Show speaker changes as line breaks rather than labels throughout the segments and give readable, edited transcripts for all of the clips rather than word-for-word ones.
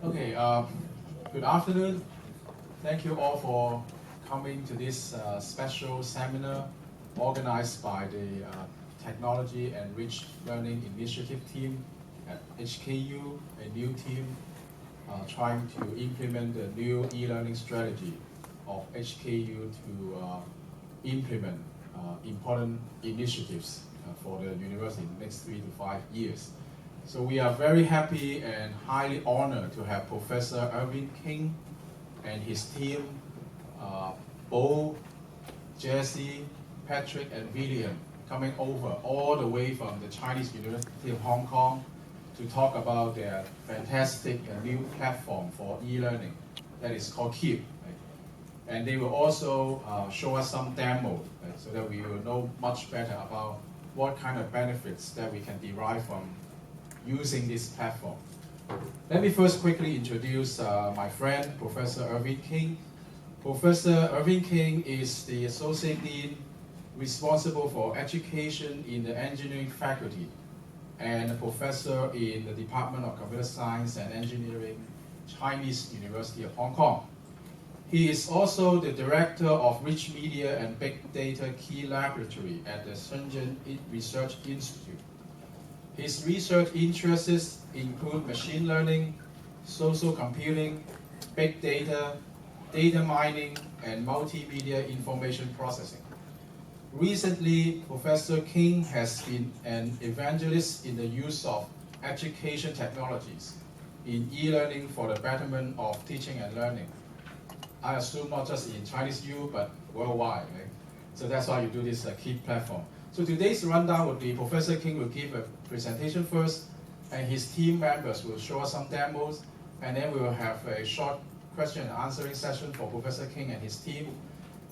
Okay, good afternoon. Thank you all for coming to this special seminar organized by the Technology-Enriched Learning Initiative team at HKU, a new team trying to implement the new e-learning strategy of HKU to implement important initiatives for the university in the next 3 to 5 years. So we are very happy and highly honored to have Professor Irwin King and his team, Bo, Jesse, Patrick, and William, coming over all the way from the Chinese University of Hong Kong to talk about their fantastic new platform for e-learning that is called KEEP. Right? And they will also show us some demo, right, so that we will know much better about what kind of benefits that we can derive from using this platform. Let me first quickly introduce my friend, Professor Irwin King. Professor Irwin King is the Associate Dean responsible for education in the engineering faculty and a professor in the Department of Computer Science and Engineering, Chinese University of Hong Kong. He is also the director of Rich Media and Big Data Key Laboratory at the Shenzhen Research Institute. His research interests include machine learning, social computing, big data, data mining, and multimedia information processing. Recently, Professor King has been an evangelist in the use of education technologies in e-learning for the betterment of teaching and learning. I assume not just in Chinese U, but worldwide. Right? So that's why you do this KEEP platform. So today's rundown would be Professor King will give a presentation first, and his team members will show us some demos, and then we will have a short question and answering session for Professor King and his team.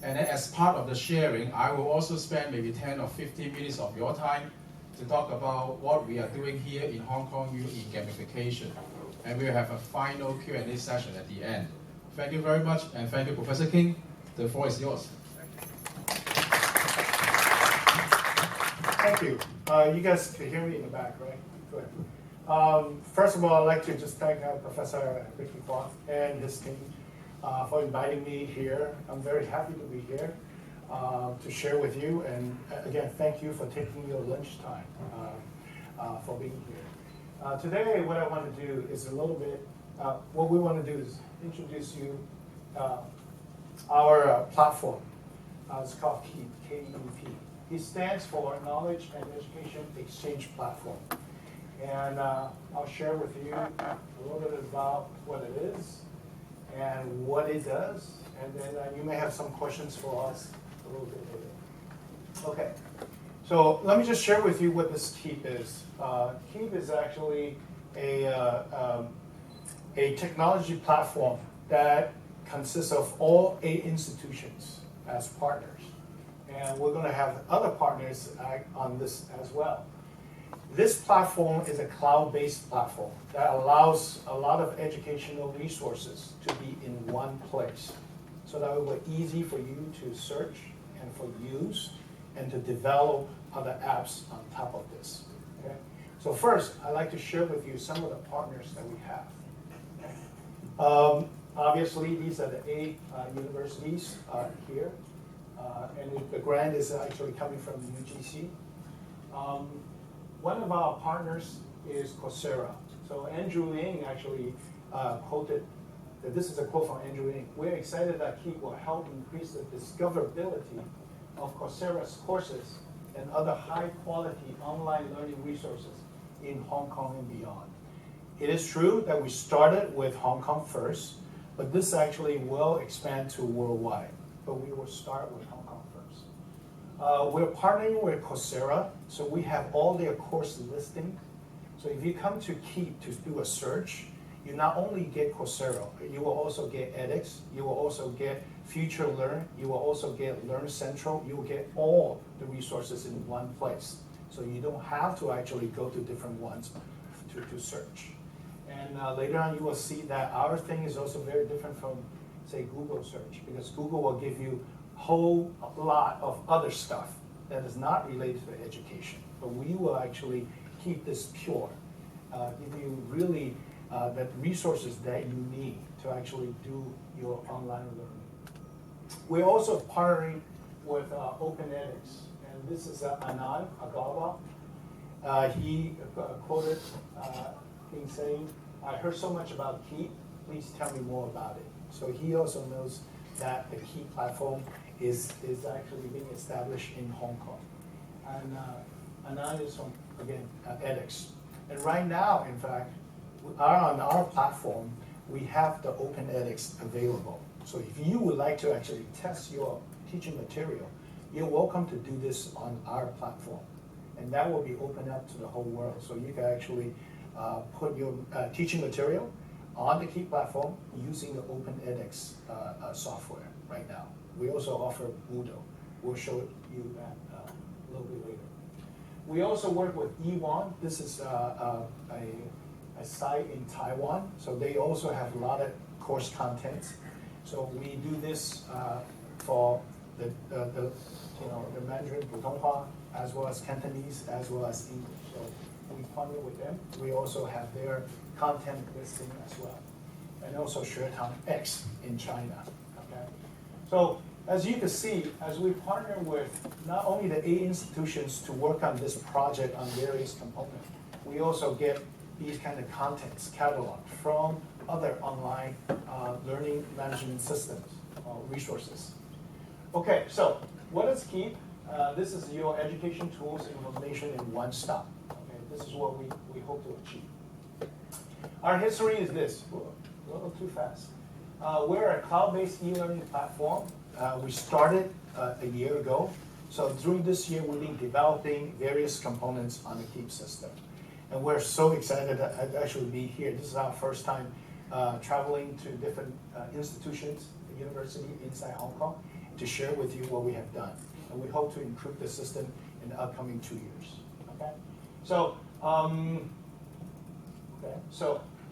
And then as part of the sharing, I will also spend maybe 10 or 15 minutes of your time to talk about what we are doing here in Hong Kong U in gamification. And we will have a final Q&A session at the end. Thank you very much, and thank you, Professor King. The floor is yours.
Thank you. You guys can hear me in the back, right? Good. First of all, I'd like to just thank Professor Ricky Kwok and his team for inviting me here. I'm very happy to be here to share with you. And again, thank you for taking your lunchtime for being here. Today, what I want to do is a little bit, what we want to do is introduce you our platform. It's called KEEP, K-E-E-P. It stands for Knowledge and Education Exchange Platform. And I'll share with you a little bit about what it is and what it does. And then you may have some questions for us a little bit later. Okay, so let me just share with you what this KEEP is. KEEP is actually a technology platform that consists of all 8 institutions as partners. And we're going to have other partners on this as well. This platform is a cloud-based platform that allows a lot of educational resources to be in one place, so that it will be easy for you to search and for use and to develop other apps on top of this. Okay? So first, I'd like to share with you some of the partners that we have. Obviously, these are the 8 universities here. And the grant is actually coming from UGC. One of our partners is Coursera. So Andrew Ng actually quoted, this is a quote from Andrew Ng: "We're excited that KEEP will help increase the discoverability of Coursera's courses and other high-quality online learning resources in Hong Kong and beyond." It is true that we started with Hong Kong first, but this actually will expand to worldwide. But we will start with Hong Kong first. We're partnering with Coursera, so we have all their course listing. So if you come to KEEP to do a search, you not only get Coursera, you will also get edX, you will also get Future Learn, you will also get Learn Central, you will get all the resources in one place. So you don't have to actually go to different ones to search. And later on, you will see that our thing is also very different from, say, Google search, because Google will give you a whole lot of other stuff that is not related to education. But we will actually keep this pure, give you really the resources that you need to actually do your online learning. We're also partnering with OpenEdX, and this is Anand Agarwal. He quoted in saying, "I heard so much about KEEP, please tell me more about it." So he also knows that the KEEP platform is actually being established in Hong Kong. And Anand is from, again, edX. And right now, in fact, on our platform, we have the OpenEdX available. So if you would like to actually test your teaching material, you're welcome to do this on our platform. And that will be open up to the whole world. So you can actually put your teaching material on the KEEP platform using the OpenEdX software right now. We also offer Moodle. We'll show you that a little bit later. We also work with E1. This is a site in Taiwan. So they also have a lot of course contents. So we do this for the Mandarin Putonghua, as well as Cantonese, as well as English. So we partner with them. We also have their content listing as well. And also Xuetang X in China. Okay. So as you can see, as we partner with not only the 8 institutions to work on this project on various components, we also get these kind of contents cataloged from other online learning management systems, resources. Okay, so what is KEEP? This is your education tools information in one stop. Okay, this is what we hope to achieve. Our history is this. A little too fast. We're a cloud-based e-learning platform. We started a year ago. So during this year, we've been developing various components on the KEEP system. And we're so excited to actually be here. This is our first time traveling to different institutions, the university inside Hong Kong, to share with you what we have done. And we hope to improve the system in the upcoming 2 years. Okay? So,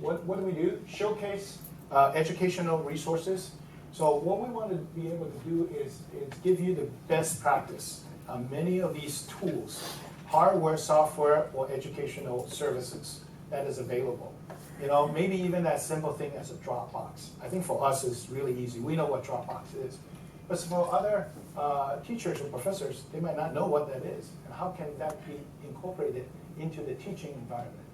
what do we do? Showcase educational resources. So what we want to be able to do is give you the best practice on many of these tools, hardware, software, or educational services that is available. You know, maybe even that simple thing as a Dropbox. I think for us it's really easy. We know what Dropbox is. But for other teachers or professors, they might not know what that is. And how can that be incorporated into the teaching environment?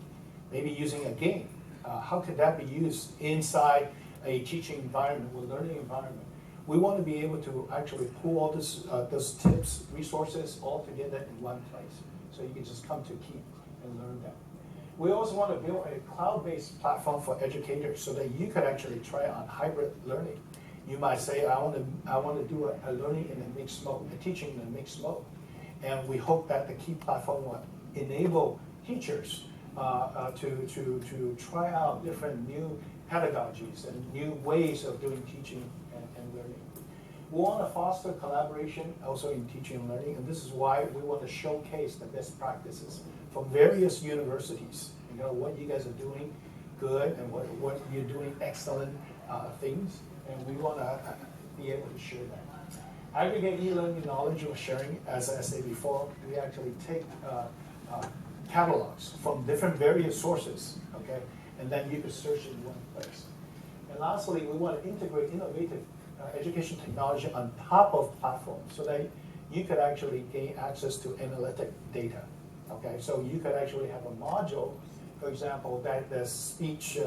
Maybe using a game. How could that be used inside a teaching environment or learning environment? We want to be able to actually pull all those tips, resources all together in one place. So you can just come to KEEP and learn them. We also want to build a cloud-based platform for educators so that you could actually try on hybrid learning. You might say, I want to do a learning in a mixed mode, a teaching in a mixed mode. And we hope that the KEEP platform will enable teachers to try out different new pedagogies and new ways of doing teaching and learning. We want to foster collaboration also in teaching and learning, and this is why we want to showcase the best practices from various universities. You know, what you guys are doing good and what you're doing excellent things, and we want to be able to share that. Aggregate e-learning knowledge or sharing, as I said before, we actually take catalogs from different various sources, okay, and then you can search in one place. And lastly, we want to integrate innovative education technology on top of platforms so that you could actually gain access to analytic data. Okay, so you could actually have a module, for example, that does speech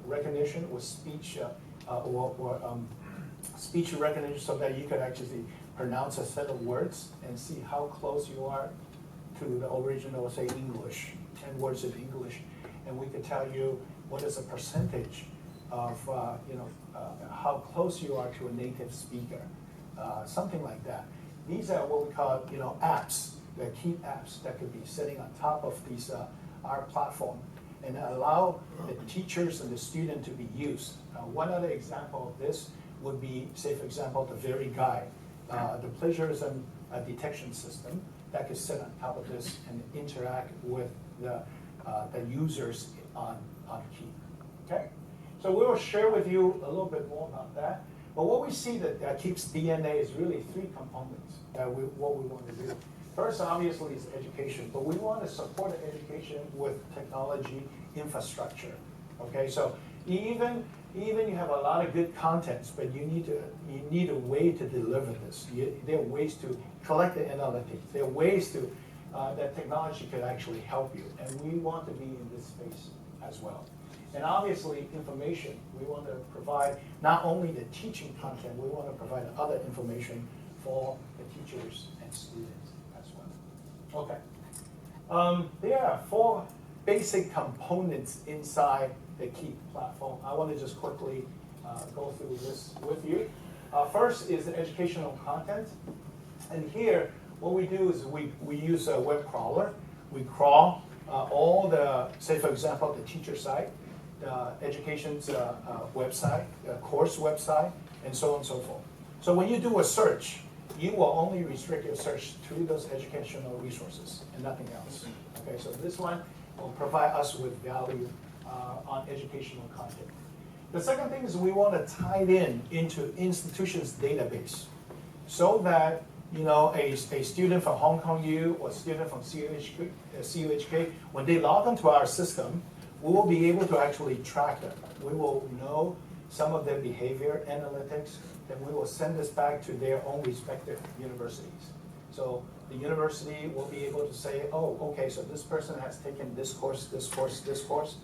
recognition or speech speech recognition, so that you could actually pronounce a set of words and see how close you are to the original, say, English, 10 words of English, and we could tell you what is a percentage of how close you are to a native speaker, something like that. These are what we call apps, the KEEP apps that could be sitting on top of these our platform and allow the teachers and the student to be used. One other example of this would be, say, for example, the very guide, the plagiarism detection system that could sit on top of this and interact with the users on KEEP. Okay, so we will share with you a little bit more about that. But what we see that KEEP's DNA is really 3 components that what we want to do. First, obviously, is education, but we want to support education with technology infrastructure. Okay, so even you have a lot of good contents, but you need a way to deliver this. There are ways to collect the analytics. There are ways to that technology could actually help you, and we want to be in this space as well. And obviously, information, we want to provide not only the teaching content, we want to provide other information for the teachers and students as well. Okay. There are 4 basic components inside the KEEP platform. I want to just quickly go through this with you. First is the educational content. And here, what we do is we use a web crawler. We crawl all the, say for example, the teacher site, the education's website, the course website, and so on and so forth. So when you do a search, you will only restrict your search to those educational resources and nothing else. Okay, so this one will provide us with value on educational content. The second thing is we want to tie it into institutions' database so that a student from Hong Kong U or a student from CUHK, when they log into our system, we will be able to actually track them. We will know some of their behavior analytics, then we will send this back to their own respective universities. So the university will be able to say, oh, okay, so this person has taken this course, this course, this course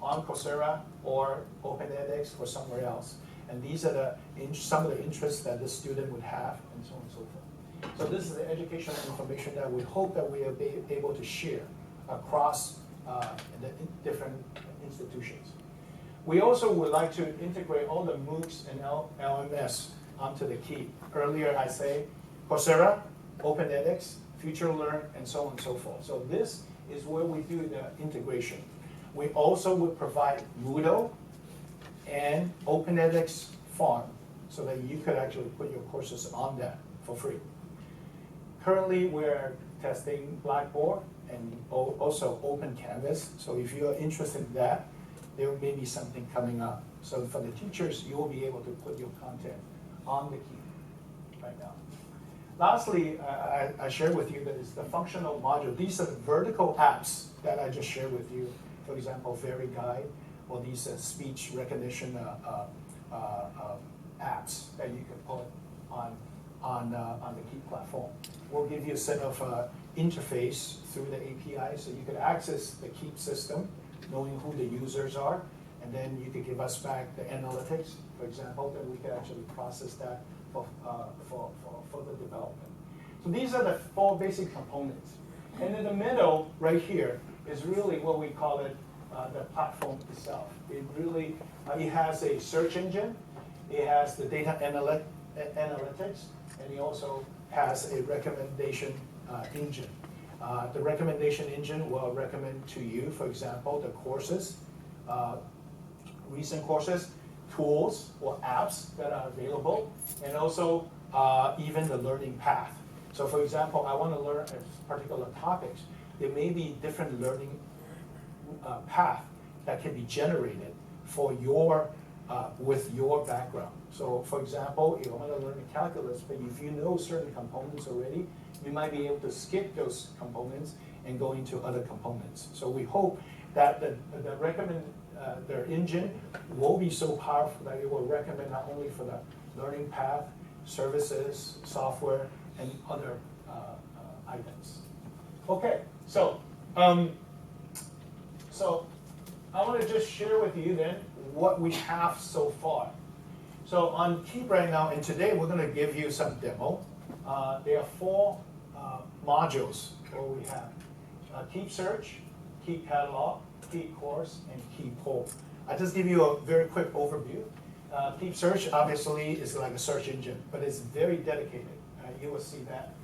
on Coursera or OpenEdX or somewhere else. And these are some of the interests that the student would have, and so on and so forth. So this is the educational information that we hope that we will be able to share across the different institutions. We also would like to integrate all the MOOCs and LMS onto the KEEP. Earlier I say Coursera, OpenEdX, FutureLearn, and so on and so forth. So this is where we do the integration. We also would provide Moodle and OpenEdX Farm so that you could actually put your courses on that for free. Currently, we're testing Blackboard and also Open Canvas. So if you are interested in that, there may be something coming up. So for the teachers, you will be able to put your content on the KEEP right now. Lastly, I shared with you that it's the functional module. These are the vertical apps that I just shared with you. For example, Very Guide, or these speech recognition apps that you can put on the KEEP platform. We'll give you a set of interface through the API, so you can access the KEEP system, knowing who the users are, and then you could give us back the analytics, for example, then we can actually process that for further development. So these are the 4 basic components. And in the middle, right here, is really what we call it the platform itself. It really, it has a search engine, it has the data analytics, and it also has a recommendation engine. The recommendation engine will recommend to you, for example, the courses, recent courses, tools or apps that are available, and also even the learning path. So for example, I want to learn a particular topics. There may be different learning path that can be generated for your, with your background. So for example, if you want to learn calculus, but if you know certain components already, you might be able to skip those components and go into other components. So we hope that their engine will be so powerful that it will recommend not only for the learning path, services, software, and other items. Okay, so I want to just share with you then what we have so far. So on KEEP right now, and today we're going to give you some demo. There are 4 modules where we have KEEP Search, KEEP Catalog, KEEP Course, and KEEP Poll. I'll just give you a very quick overview. KEEP Search obviously is like a search engine, but it's very dedicated. You will see that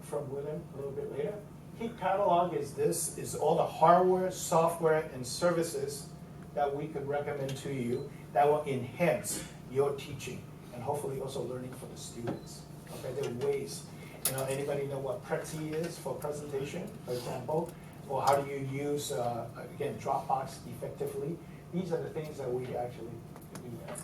from William a little bit later. KEEP Catalog is all the hardware, software, and services that we could recommend to you that will enhance your teaching and hopefully also learning for the students. Okay, there are ways. Anybody know what Prezi is for presentation, for example? Or how do you use, again, Dropbox effectively? These are the things that we actually do there.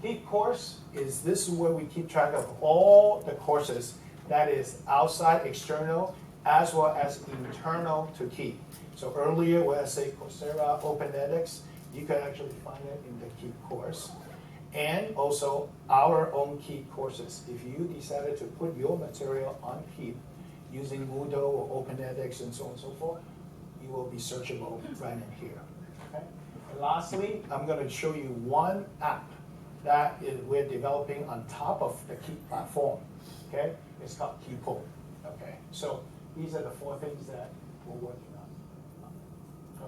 KEEP Course this is where we keep track of all the courses that is outside, external, as well as internal to KEEP. So earlier, when I say Coursera, Open edX, you can actually find it in the KEEP course. And also our own KEEP courses. If you decided to put your material on KEEP using Moodle or Open edX and so on and so forth, you will be searchable right in here. Okay? And lastly, I'm going to show you one app that we're developing on top of the KEEP platform. Okay? It's called KEEPO. Okay? So these are the 4 things that we're working on.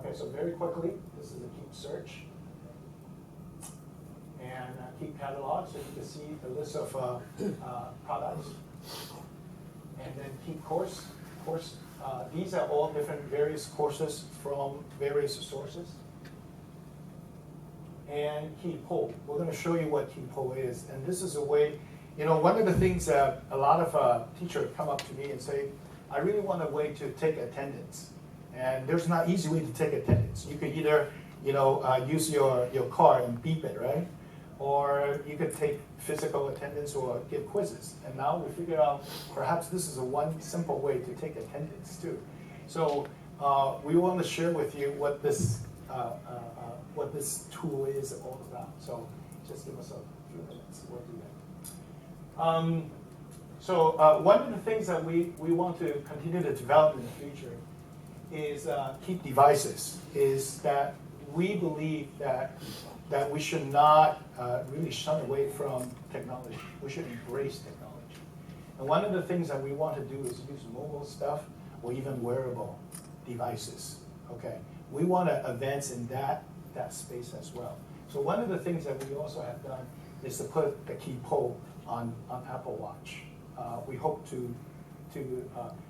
Okay, so very quickly, this is a KEEP search. And KEEP catalog, so you can see the list of products. And then KEEP course. These are all different various courses from various sources. And KEEPO. We're going to show you what KEEPO is. And this is a way, one of the things that a lot of teachers come up to me and say, I really want a way to take attendance. And there's not an easy way to take attendance. You could either use your car and beep it, right? Or you could take physical attendance or give quizzes. And now we figured out perhaps this is one simple way to take attendance too. So we want to share with you what this tool is all about. So just give us a few minutes. We'll do that. So one of the things that we want to continue to develop in the future is KEEP devices. Is that we believe that we should not really shun away from technology. We should embrace technology. And one of the things that we want to do is use mobile stuff or even wearable devices. Okay, we want to advance in that space as well. So one of the things that we also have done is to put the KEEPO on Apple Watch. We hope to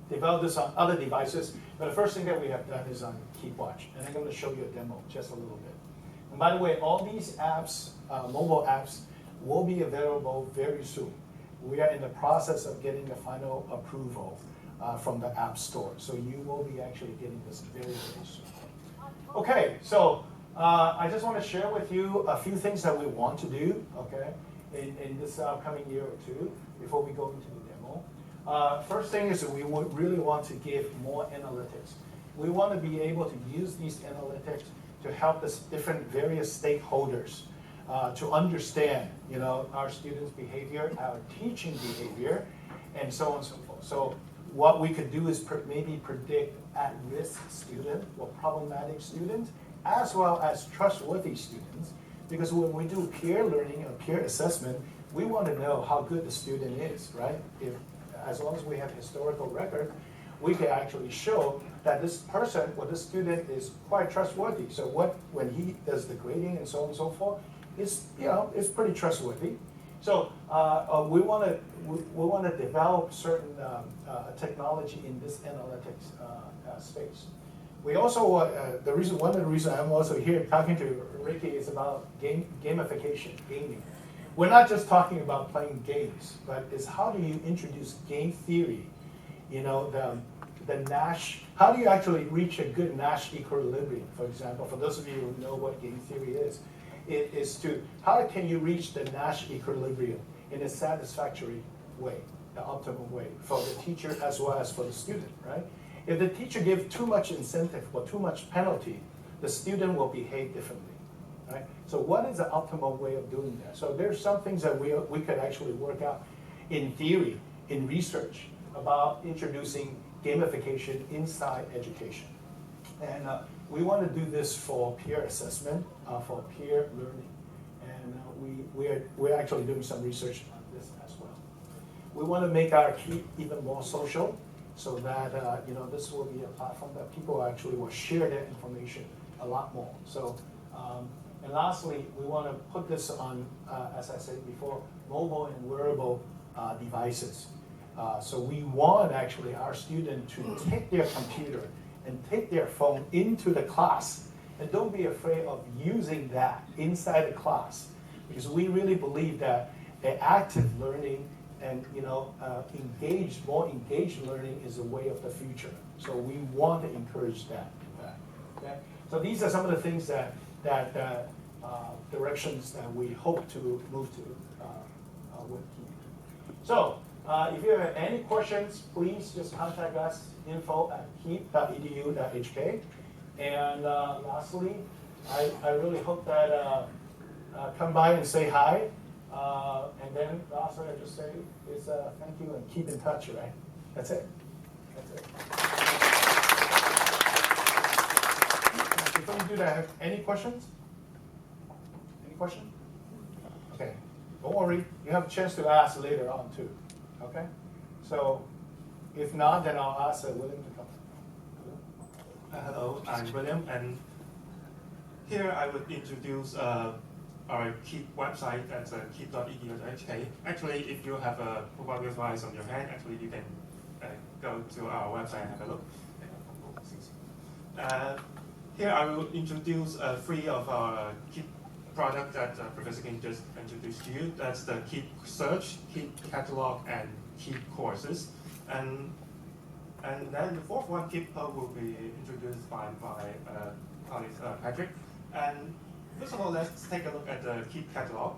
develop this on other devices, but the first thing that we have done is on KEEP Watch, and I'm going to show you a demo just a little bit. And by the way, all these apps, mobile apps, will be available very soon. We are in the process of getting the final approval from the App Store, so you will be actually getting this very, very soon. Okay, so I just want to share with you a few things that we want to do, okay, in this upcoming year or two before we go into the demo. First thing is that we really want to give more analytics. We want to be able to use these analytics to help the different various stakeholders to understand, our students' behavior, our teaching behavior, and so on and so forth. So what we could do is maybe predict at-risk students or problematic students, as well as trustworthy students. Because when we do peer learning or peer assessment, we want to know how good the student is, right? As long as we have historical record, we can actually show that this person or this student is quite trustworthy. So when he does the grading and so on and so forth, it's pretty trustworthy. So we want to develop certain technology in this analytics space. We also one of the reasons I'm also here talking to Ricky is about gamification, gaming. We're not just talking about playing games, but it's how do you introduce game theory? The Nash. How do you actually reach a good Nash equilibrium? For example, for those of you who know what game theory is, it is to how can you reach the Nash equilibrium in a satisfactory way, the optimal way for the teacher as well as for the student, right? If the teacher gives too much incentive or too much penalty, the student will behave differently, right? So what is the optimal way of doing that? So there's some things that we could actually work out in theory, in research, about introducing gamification inside education. And we want to do this for peer assessment, for peer learning. And we're actually doing some research on this as well. We want to make our KEEP even more social, so that this will be a platform that people actually will share their information a lot more. So, and lastly, we want to put this on, as I said before, mobile and wearable devices. So we want actually our student to take their computer and take their phone into the class, and don't be afraid of using that inside the class, because we really believe that the active learning and more engaged learning is the way of the future. So we want to encourage that. Okay? So these are some of the things that directions that we hope to move to with KEEP. So if you have any questions, please just contact us, info@keep.edu.hk. And lastly, I really hope that come by and say hi. And then lastly, I just say is thank you and keep in touch, right? That's it. That's it. Before we do that, any questions? Any questions? Okay. Don't worry. You have a chance to ask later on too. Okay? So if not, then I'll ask William to come.
Hello, I'm William, and here I would introduce our KEEP website. That's keep.edu.hk. Actually, if you have a mobile device on your hand, actually you can go to our website and have a look. Here I will introduce three of our KEEP products that Professor King just introduced to you. That's the KEEP Search, KEEP Catalog, and KEEP Courses. And then the fourth one, KEEP Hub, will be introduced by my colleague Patrick. And first of all, let's take a look at the KEEP catalog.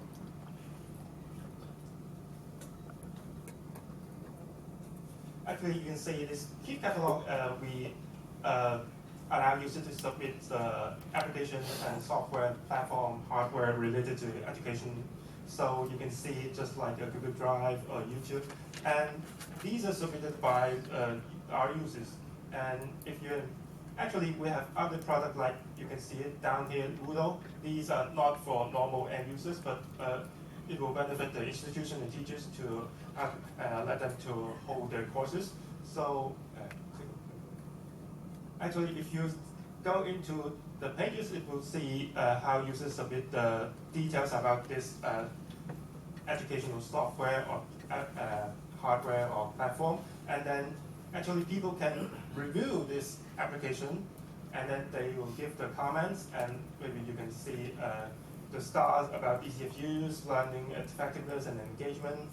Actually, you can see this KEEP catalog, we allow users to submit application and software, platform, hardware related to education. So you can see just like a Google Drive or YouTube. And these are submitted by our users. And if you actually, we have other products like you can see it down here, Moodle. These are not for normal end users, but it will benefit the institution and teachers to let them to hold their courses. So actually, if you go into the pages, it will see how users submit the details about this educational software or hardware or platform. And then actually people can review this application, and then they will give the comments, and maybe you can see the stars about ease of use, learning effectiveness, and engagement.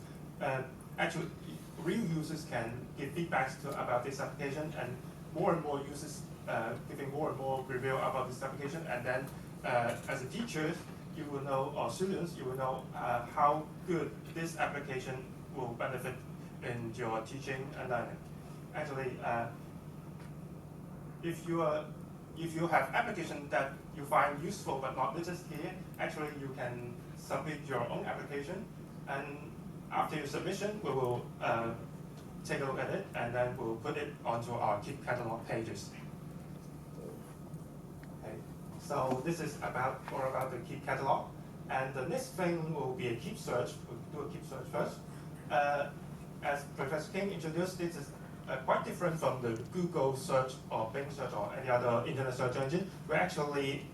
Actually, real users can give feedbacks about this application, and more users giving more and more review about this application. And then as a teacher, you will know, or students, you will know how good this application will benefit in your teaching and learning. Actually, if you have application that you find useful but not listed here, actually you can submit your own application, and after your submission, we will take a look at it, and then we'll put it onto our KEEP catalog pages. Okay, so this is more about the KEEP catalog, and the next thing will be a KEEP search. We'll do a KEEP search first. As Professor King introduced, this is quite different from the Google search or Bing search or any other internet search engine. We're actually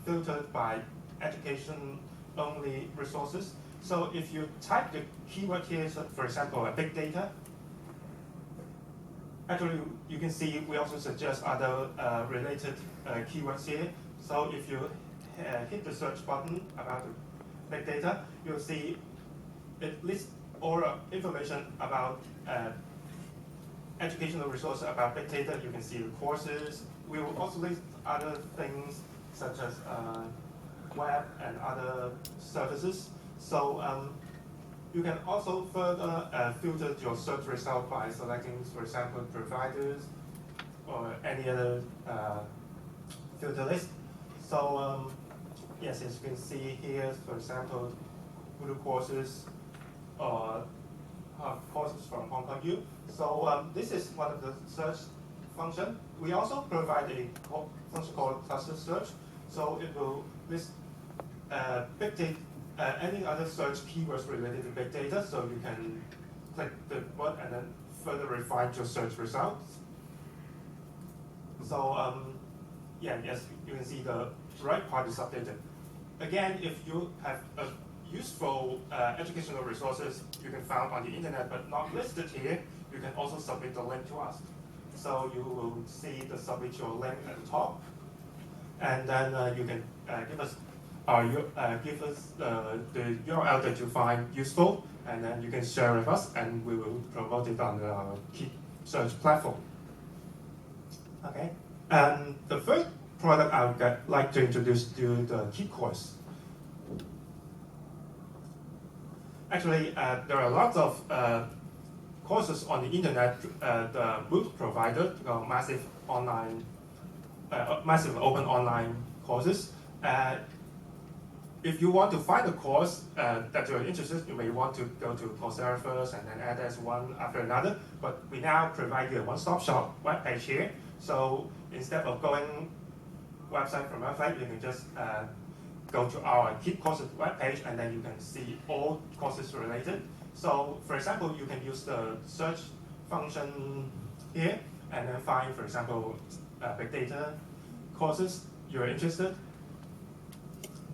filtered by education-only resources. So if you type the keyword here, so for example, big data, actually you can see we also suggest other related keywords here. So if you hit the search button about the big data, you'll see it lists all information about educational resources about big data. You can see the courses. We will also list other things such as web and other services. So you can also further filter your search result by selecting, for example, providers or any other filter list. So yes, as you can see here, for example, Google courses or courses from Hong Kong U. So this is one of the search function. We also provide a function called cluster search. So it will list big data, any other search keywords related to big data. So you can click the button and then further refine your search results. So yeah, yes, you can see the right part is updated. Again, if you have a useful educational resources you can find on the internet but not listed here, you can also submit the link to us. So you will see the submit your link at the top, and then you can give us the URL that you find useful, and then you can share with us, and we will promote it on our KEEP search platform. Okay, and the first product I would like to introduce to you, the KEEP course. Actually, there are lots of courses on the internet. The MOOC provider, massive online massive open online courses. If you want to find a course that you're interested, you may want to go to Coursera first and then add as one after another. But we now provide you a one-stop shop web page here. So instead of going website from website, you can just go to our KEEP courses web page, and then you can see all courses related. So for example, you can use the search function here and then find, for example, big data courses you're interested.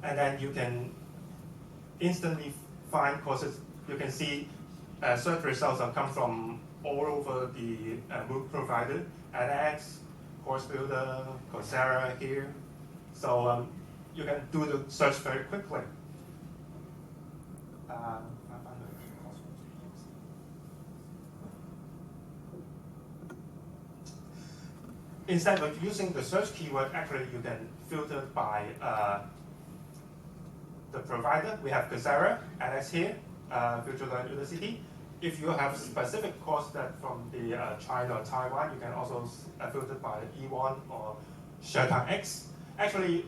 And then you can instantly find courses. You can see search results that come from all over the MOOC provided, edX, Course Builder, Coursera here. So you can do the search very quickly. Instead of using the search keyword, actually you can filter by the provider. We have Coursera, edX here, Future Learn University. If you have specific course that from the China or Taiwan, you can also filter by E1 or Shertang X. Actually,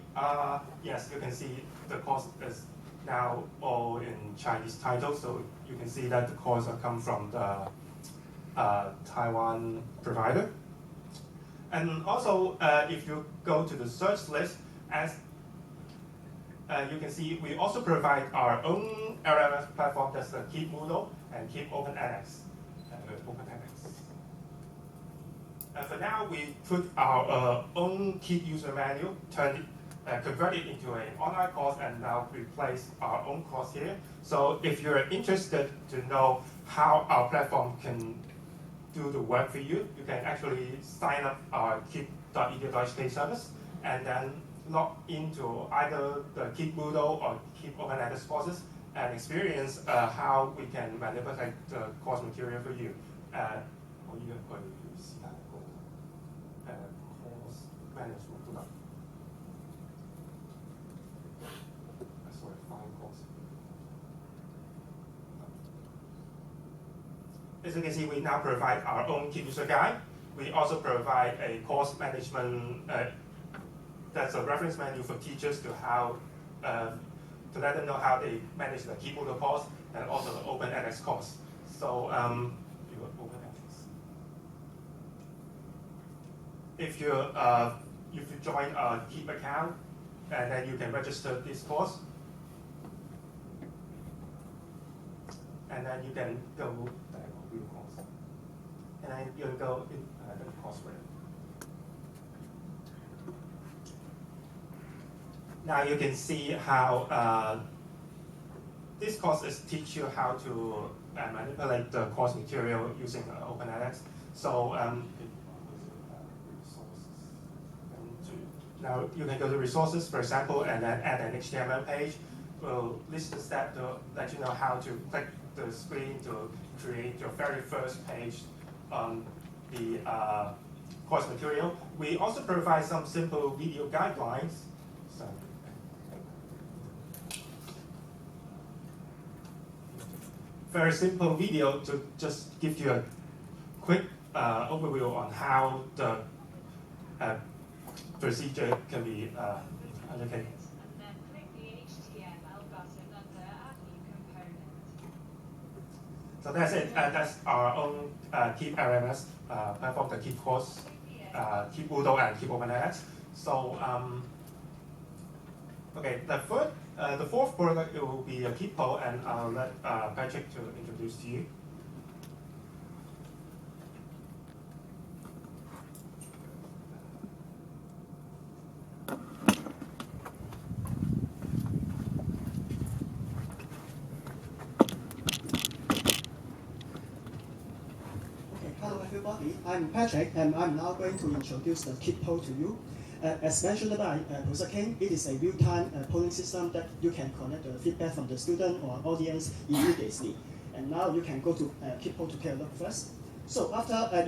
yes, you can see the course is now all in Chinese titles, so you can see that the course come from the Taiwan provider. And also, if you go to the search list, as you can see, we also provide our own LMS platform, that's the KEEP Moodle and KEEP OpenEdX. For now, we put our own KEEP user manual, convert it into an online course, and now replace our own course here. So if you're interested to know how our platform can do the work for you, you can actually sign up our keep.edu.hk service and then log into either the KEEP Moodle or KEEP OpenEdX courses and experience how we can manipulate the course material for you. Course management 都得。Sorry, find course. As you can see, we now provide our own KEEP user guide. We also provide a course management, that's a reference manual for teachers to how to let them know how they manage the KEEP Moodle course and also the OpenEdX course. So if you join a KEEP account, and then you can register this course, and then you can go view course, and then you can go in the course rate. Now you can see how this course is teach you how to manipulate the course material using OpenEdX. So now you can go to resources, for example, and then add an HTML page. We'll list the step to let you know how to click the screen to create your very first page on the course material. We also provide some simple video guidelines. So, very simple video to just give you a quick overview on how the procedure can be undertaken.
And then click the HTML button under Add New Component.
So that's it. That's our own KEEP LMS platform, the KEEP course, KEEP Moodle, and KEEP OpenEdX. So, okay, the fourth product, it will be a KEEP Poll, and I'll let Patrick to introduce to you.
Hello everybody, I'm Patrick, and I'm now going to introduce the KEEP Poll to you. As mentioned by Professor King, it is a real-time polling system that you can collect the feedback from the student or audience immediately. And now you can go to KEEP Poll to take a look first. So after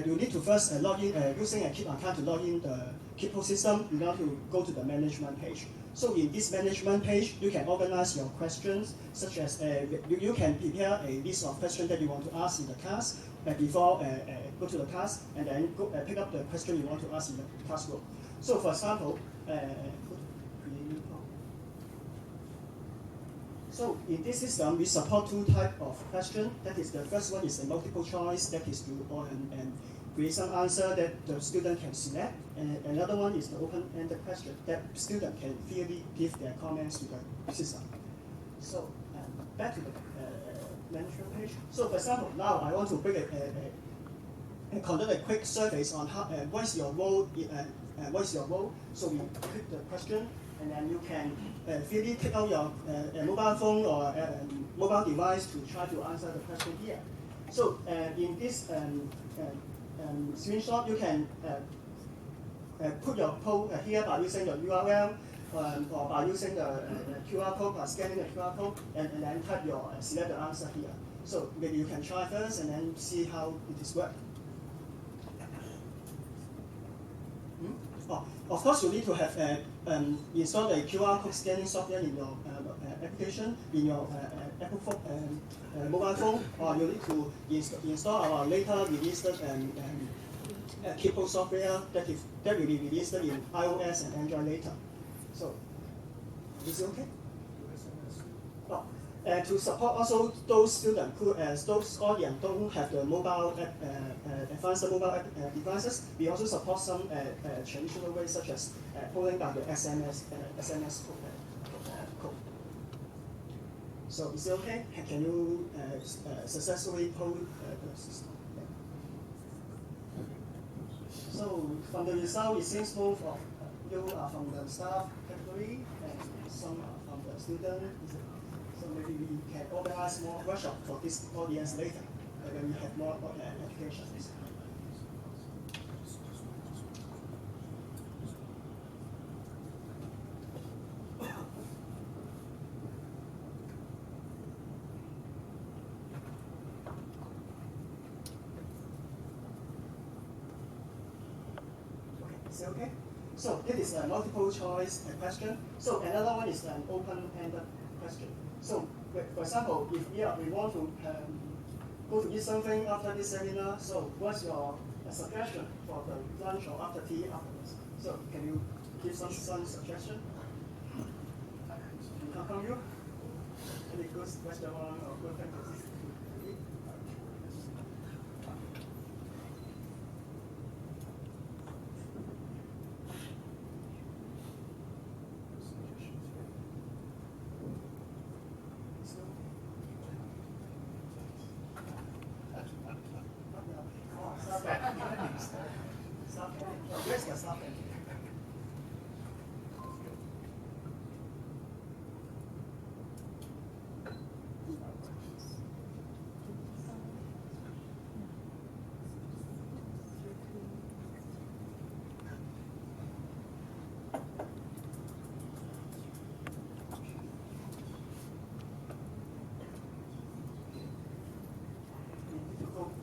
you need to first log in using a KEEP account to log in the KEEP Poll system, you have to go to the management page. So in this management page, you can organize your questions, such as you can prepare a list of questions that you want to ask in the class before go to the class, and then pick up the question you want to ask in the classroom. So for example, so in this system, we support two types of questions. That is, the first one is a multiple choice, that is to create some answer that the student can select. And another one is the open-ended question that student can freely give their comments to the system. So back to the management page. So for example, now I want to bring conduct a quick survey on how what's your role. What's your role? So we click the question, and then you can freely take out your mobile phone or mobile device to try to answer the question here. So in this screenshot, you can put your poll here by using the URL or by using the QR code, by scanning the QR code, and then type your select the answer here. So maybe you can try first and then see how it is working. Oh, of course, you need to have installed a QR code scanning software in your application, in your Apple mobile phone, or you need to install our later released KEEP software that will be released in iOS and Android later. So, is it okay? To support also those students who, those audience don't have the mobile advanced mobile devices, we also support some traditional ways such as polling by the SMS code. So is it okay? Can you successfully poll the system? So from the result, it seems most of you are from the staff category and some are from the student. So maybe we can organize more workshops for this audience later when we have more applications. Is it okay? So this is a multiple choice question. So another one is an open-ended question. So for example, if we want to go to eat something after this seminar, so what's your suggestion for the lunch or after tea afterwards? So can you give some suggestion? How come you? Any good restaurant or good thing to eat?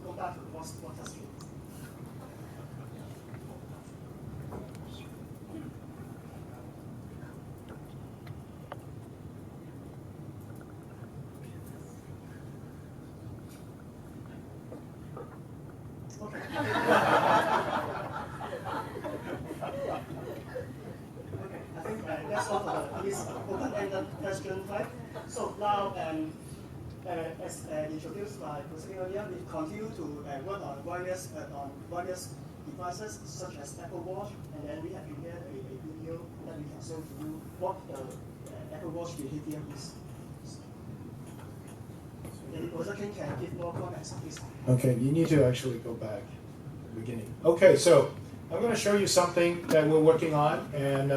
Go back to the water stream. Okay. I think that's all for this open-ended question type. So now, as introduced by Professor earlier, we continue to work on various devices such as Apple Watch, and then we have prepared a video that we can show to you what the Apple Watch behavior is. And Professor King can give more comments on this.
Okay, you need to actually go back to the beginning. Okay, so I'm going to show you something that we're working on, and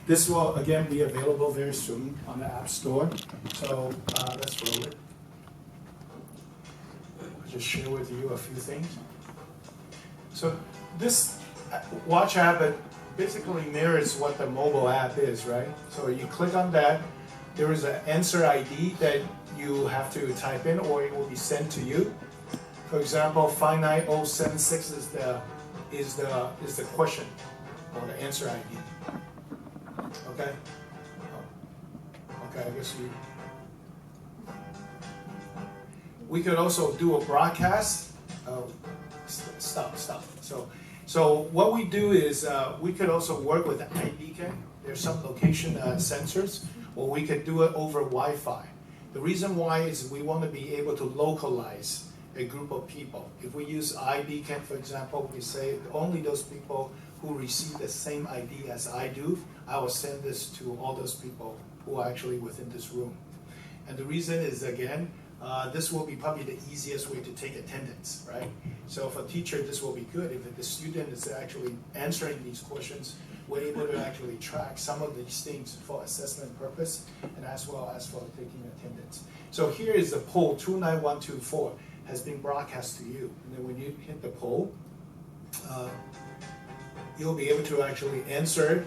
this will again be available very soon on the App Store. So let's roll it. Just share with you a few things. So this watch app, it basically mirrors what the mobile app is, right? So you click on that, there is an answer ID that you have to type in, or it will be sent to you. For example, 59076 is the question, or the answer ID. Okay. Okay, I guess we could also do a broadcast. Stop. So So what we do is we could also work with the iBeacon. There's some location sensors, or we could do it over Wi-Fi. The reason why is we want to be able to localize a group of people. If we use iBeacon, for example, we say only those people who receive the same ID as I do, I will send this to all those people who are actually within this room. And the reason is, again, this will be probably the easiest way to take attendance, right? So for a teacher, this will be good. If the student is actually answering these questions, we're able to actually track some of these things for assessment purpose and as well as for taking attendance. So here is the poll 29124 has been broadcast to you. And then when you hit the poll, you'll be able to actually answer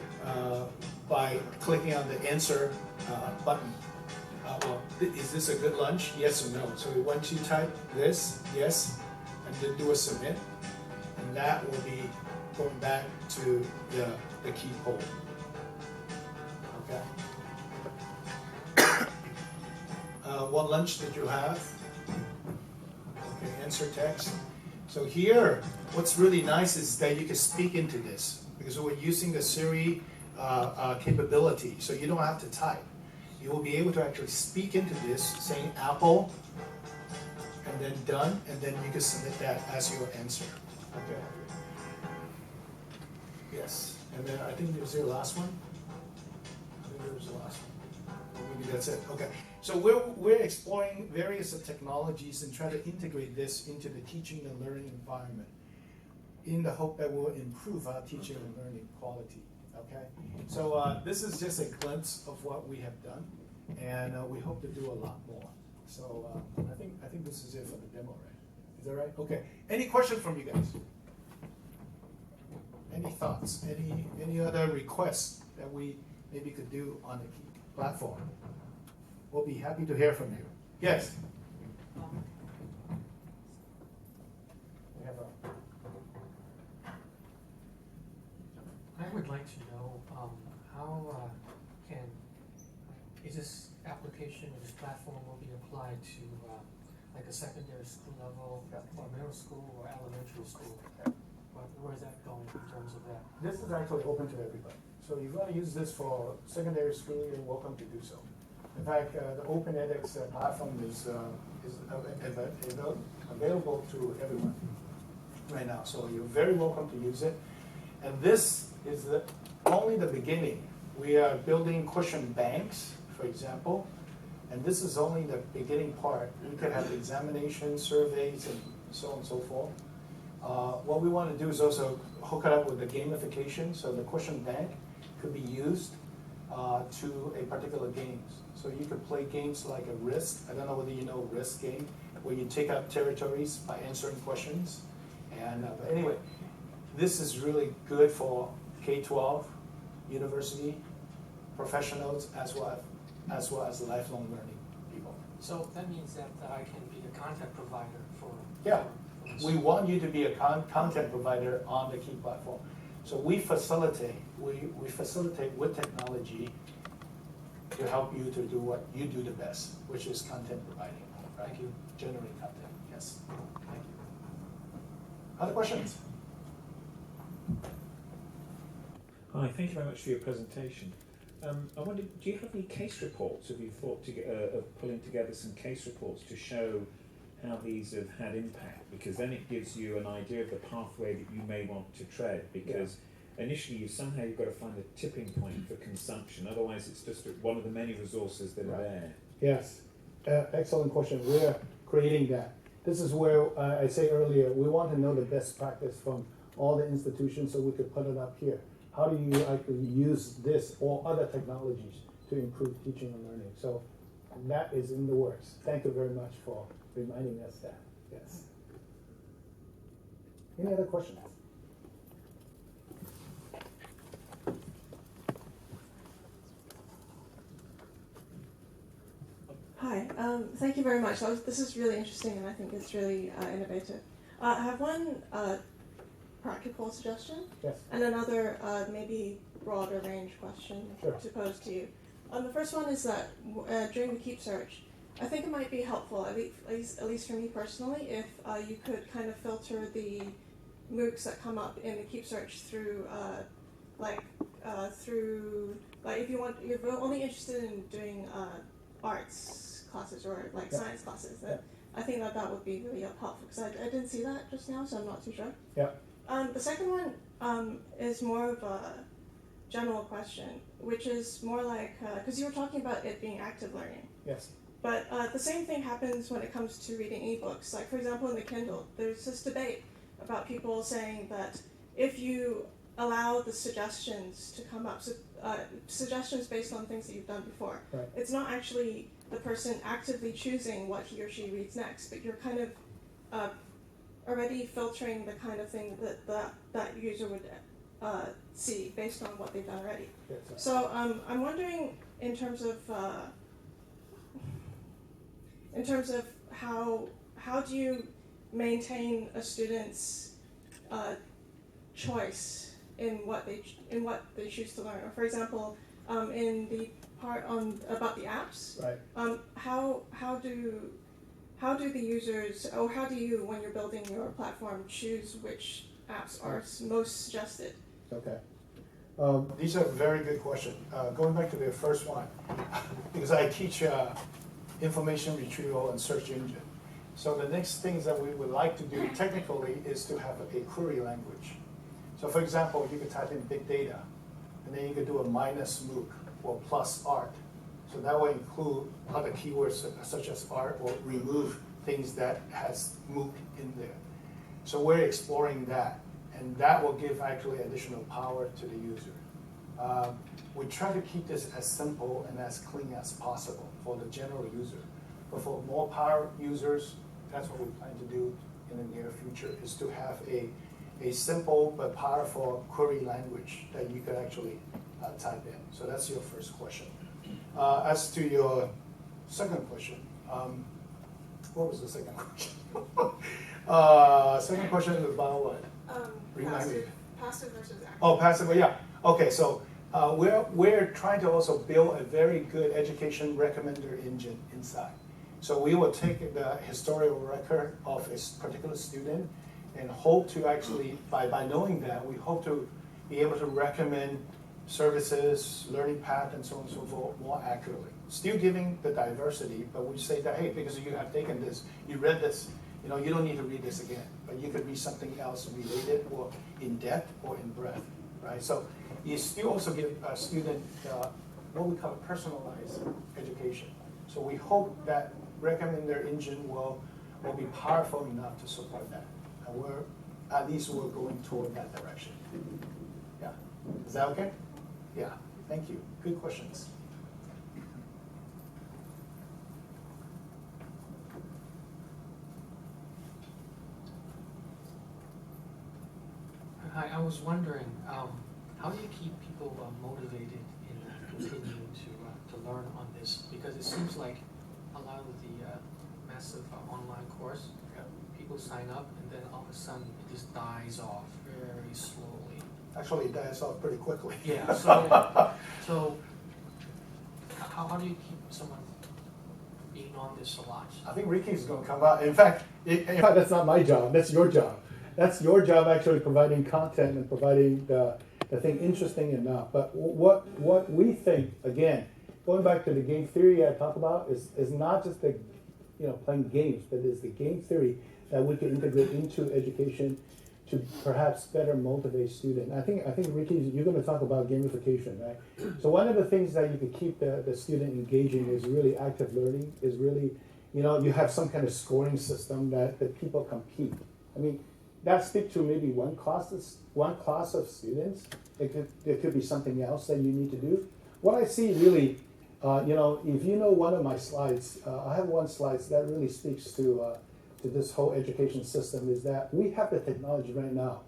by clicking on the answer button. Well, is this a good lunch? Yes or no. So once you type this, yes, and then do a submit, and that will be going back to the key poll. Okay. What lunch did you have? Okay, answer text. So here, what's really nice is that you can speak into this because we're using the Siri capability, so you don't have to type. You will be able to actually speak into this, saying apple, and then done, and then you can submit that as your answer. Okay. Yes, and then I think there's your last one. I think there's the last one. Maybe that's it. Okay. So we're exploring various technologies and try to integrate this into the teaching and learning environment in the hope that will improve our teaching and learning quality. Okay, so this is just a glimpse of what we have done, and we hope to do a lot more. So I think this is it for the demo, right? Is that right? Okay. Any questions from you guys? Any thoughts? Any other requests that we maybe could do on the KEEP platform? We'll be happy to hear from you. Yes. We have
I would like to know how is this application or this platform will be applied to like a secondary school level or middle school or elementary school? Where is that going in terms of that?
This is actually open to everybody. So if you want to use this for secondary school, you're welcome to do so. In fact, the Open edX platform is available to everyone right now. So you're very welcome to use it. And this is only the beginning. We are building question banks, for example, and this is only the beginning part. We could have examinations, surveys, and so on and so forth. What we want to do is also hook it up with the gamification, so the question bank could be used to a particular games. So you could play games like a Risk. I don't know whether you know Risk game, where you take up territories by answering questions. And but anyway, this is really good for K-12, university, professionals, as well as lifelong learning people.
So that means that I can be a content provider for.
Yeah, we want you to be a content provider on the KEEP platform. So we facilitate with technology to help you to do what you do the best, which is content providing. Right?
Thank you.
Generate content. Yes. Thank you. Other questions?
Hi, thank you very much for your presentation. I wondered, do you have any case reports? Have you thought of pulling together some case reports to show how these have had impact? Because then it gives you an idea of the pathway that you may want to tread. Because initially, you've got to find a tipping point for consumption. Otherwise, it's just one of the many resources that are there.
Yes, excellent question. We're creating that. This is where I say earlier, we want to know the best practice from all the institutions so we could put it up here. How do you actually use this or other technologies to improve teaching and learning? So that is in the works. Thank you very much for reminding us that. Yes. Any other questions?
Hi, thank you very much. This is really interesting and I think it's really innovative. I have one practical suggestion and another maybe broader range question to pose to you. The first one is that during the KEEP search, I think it might be helpful, at least for me personally, if you could kind of filter the MOOCs that come up in the Keep search through if you're only interested in doing arts classes or like science classes, then I think that would be really helpful because I didn't see that just now, so I'm not too sure.
Yeah.
The second one is more of a general question, which is more like because you were talking about it being active learning.
Yes.
But the same thing happens when it comes to reading ebooks. Like, for example, in the Kindle, there's this debate about people saying that if you allow the suggestions to come up, suggestions based on things that you've done before,
right.
It's not actually the person actively choosing what he or she reads next, but you're kind of already filtering the kind of thing that user would see based on what they've done already.
Yes, right.
So I'm wondering in terms of how do you maintain a student's choice in what they choose to learn? Or for example, in the part about the apps,
right.
How do the users, or how do you, when you're building your platform, choose which apps are most suggested?
Okay. These are very good questions. Going back to the first one, because I teach information retrieval and search engine. So the next things that we would like to do technically is to have a query language. So for example, you could type in big data, and then you could do a minus MOOC or plus art. So that will include other keywords such as art or remove things that has MOOC in there. So we're exploring that, and that will give actually additional power to the user. We try to keep this as simple and as clean as possible for the general user. But for more power users, that's what we plan to do in the near future, is to have a simple but powerful query language that you could actually type in. So that's your first question. As to your second question, what was the second question? Second question is about what?
Passive versus active.
Oh, passive, yeah. Okay, so we're trying to also build a very good education recommender engine inside. So we will take the historical record of a particular student and hope to actually, by knowing that, we hope to be able to recommend services, learning path, and so on and so forth more accurately. Still giving the diversity, but we say that, hey, because you have taken this, you read this, you don't need to read this again, but you could read something else related or in depth or in breadth, right? So you still also give a student what we call personalized education. So we hope that recommender engine will be powerful enough to support that. And at least we're going toward that direction. Yeah, is that okay? Yeah, thank you. Good questions.
Hi, I was wondering, how do you keep people motivated in continuing to learn on this? Because it seems like a lot of the massive online course, people sign up and then all of a sudden it just dies off very slowly.
Actually, it dies off pretty quickly.
Yeah, so how do you keep someone being on this a lot?
I think Ricky's going to come out. In fact, that's not my job. That's your job. That's your job, actually, providing content and providing the thing interesting enough. But what we think, again, going back to the game theory I talked about, is not just the playing games, but is the game theory that we can integrate into education to perhaps better motivate students. I think Ricky, you're going to talk about gamification, right? So one of the things that you can keep the student engaging is really active learning. Is really, you have some kind of scoring system that people compete. I mean, that speaks to maybe one class of students. It could be something else that you need to do. What I see really, if you know one of my slides, I have one slide that really speaks to this whole education system, is that we have the technology right now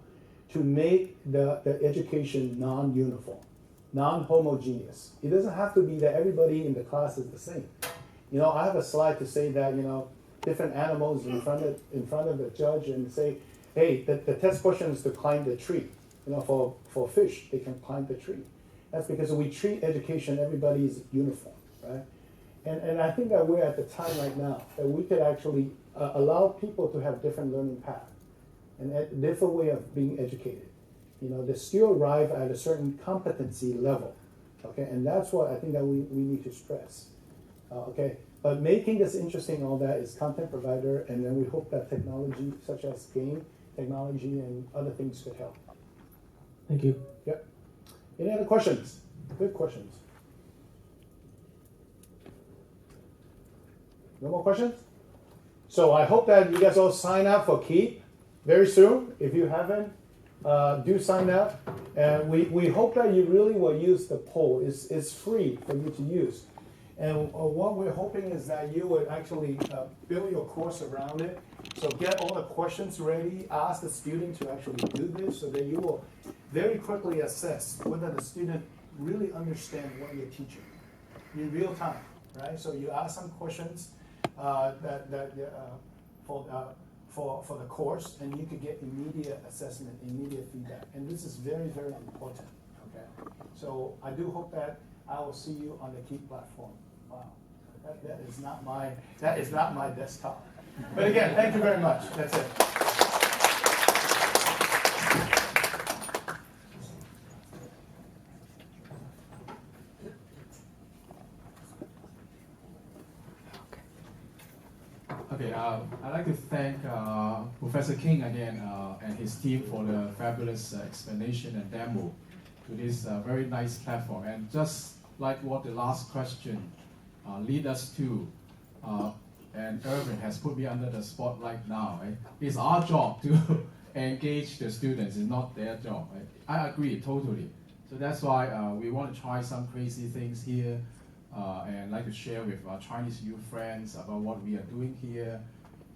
to make the education non-uniform, non-homogeneous. It doesn't have to be that everybody in the class is the same. I have a slide to say that, different animals in front of the judge and say, hey, the test question is to climb the tree. For fish, they can climb the tree. That's because we treat education, everybody is uniform, right? And I think that we're at the time right now that we could actually allow people to have different learning paths. and a different way of being educated. They still arrive at a certain competency level, okay? And that's what I think that we need to stress, okay? But making this interesting, all that is content provider, and then we hope that technology such as game technology and other things could help.
Thank you.
Yep. Any other questions? Good questions. No more questions? So I hope that you guys all sign up for KEEP very soon. If you haven't, do sign up. And we hope that you really will use the poll. It's free for you to use. And what we're hoping is that you would actually build your course around it. So get all the questions ready. Ask the student to actually do this so that you will very quickly assess whether the student really understands what you're teaching in real time, right? So you ask some questions for the course, and you could get immediate assessment, immediate feedback. And this is very, very important, okay? So I do hope that I will see you on the KEEP platform. Wow, that is not my desktop. But again, thank you very much. That's it.
Okay, I'd like to thank Professor King again and his team for the fabulous explanation and demo to this very nice platform. And just like what the last question lead us to, and Irwin has put me under the spotlight now, right? It's our job to engage the students, it's not their job, right? I agree totally. So that's why we want to try some crazy things here and like to share with our Chinese youth friends about what we are doing here.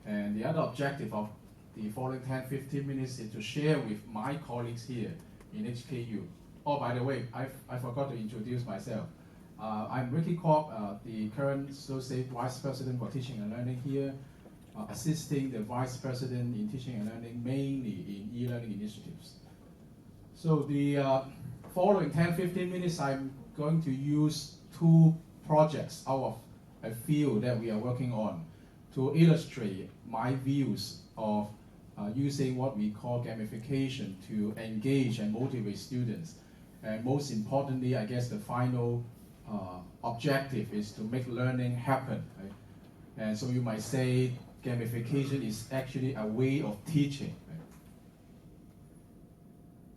And the other objective of the following 10-15 minutes is to share with my colleagues here in HKU. Oh, by the way, I forgot to introduce myself. I'm Ricky Kwok, the current Associate Vice President for Teaching and Learning here, assisting the Vice President in Teaching and Learning mainly in e-learning initiatives. So the following 10-15 minutes, I'm going to use 2 projects out of a few that we are working on to illustrate my views of using what we call gamification to engage and motivate students. And most importantly, I guess the final objective is to make learning happen. Right? And so you might say gamification is actually a way of teaching. Right?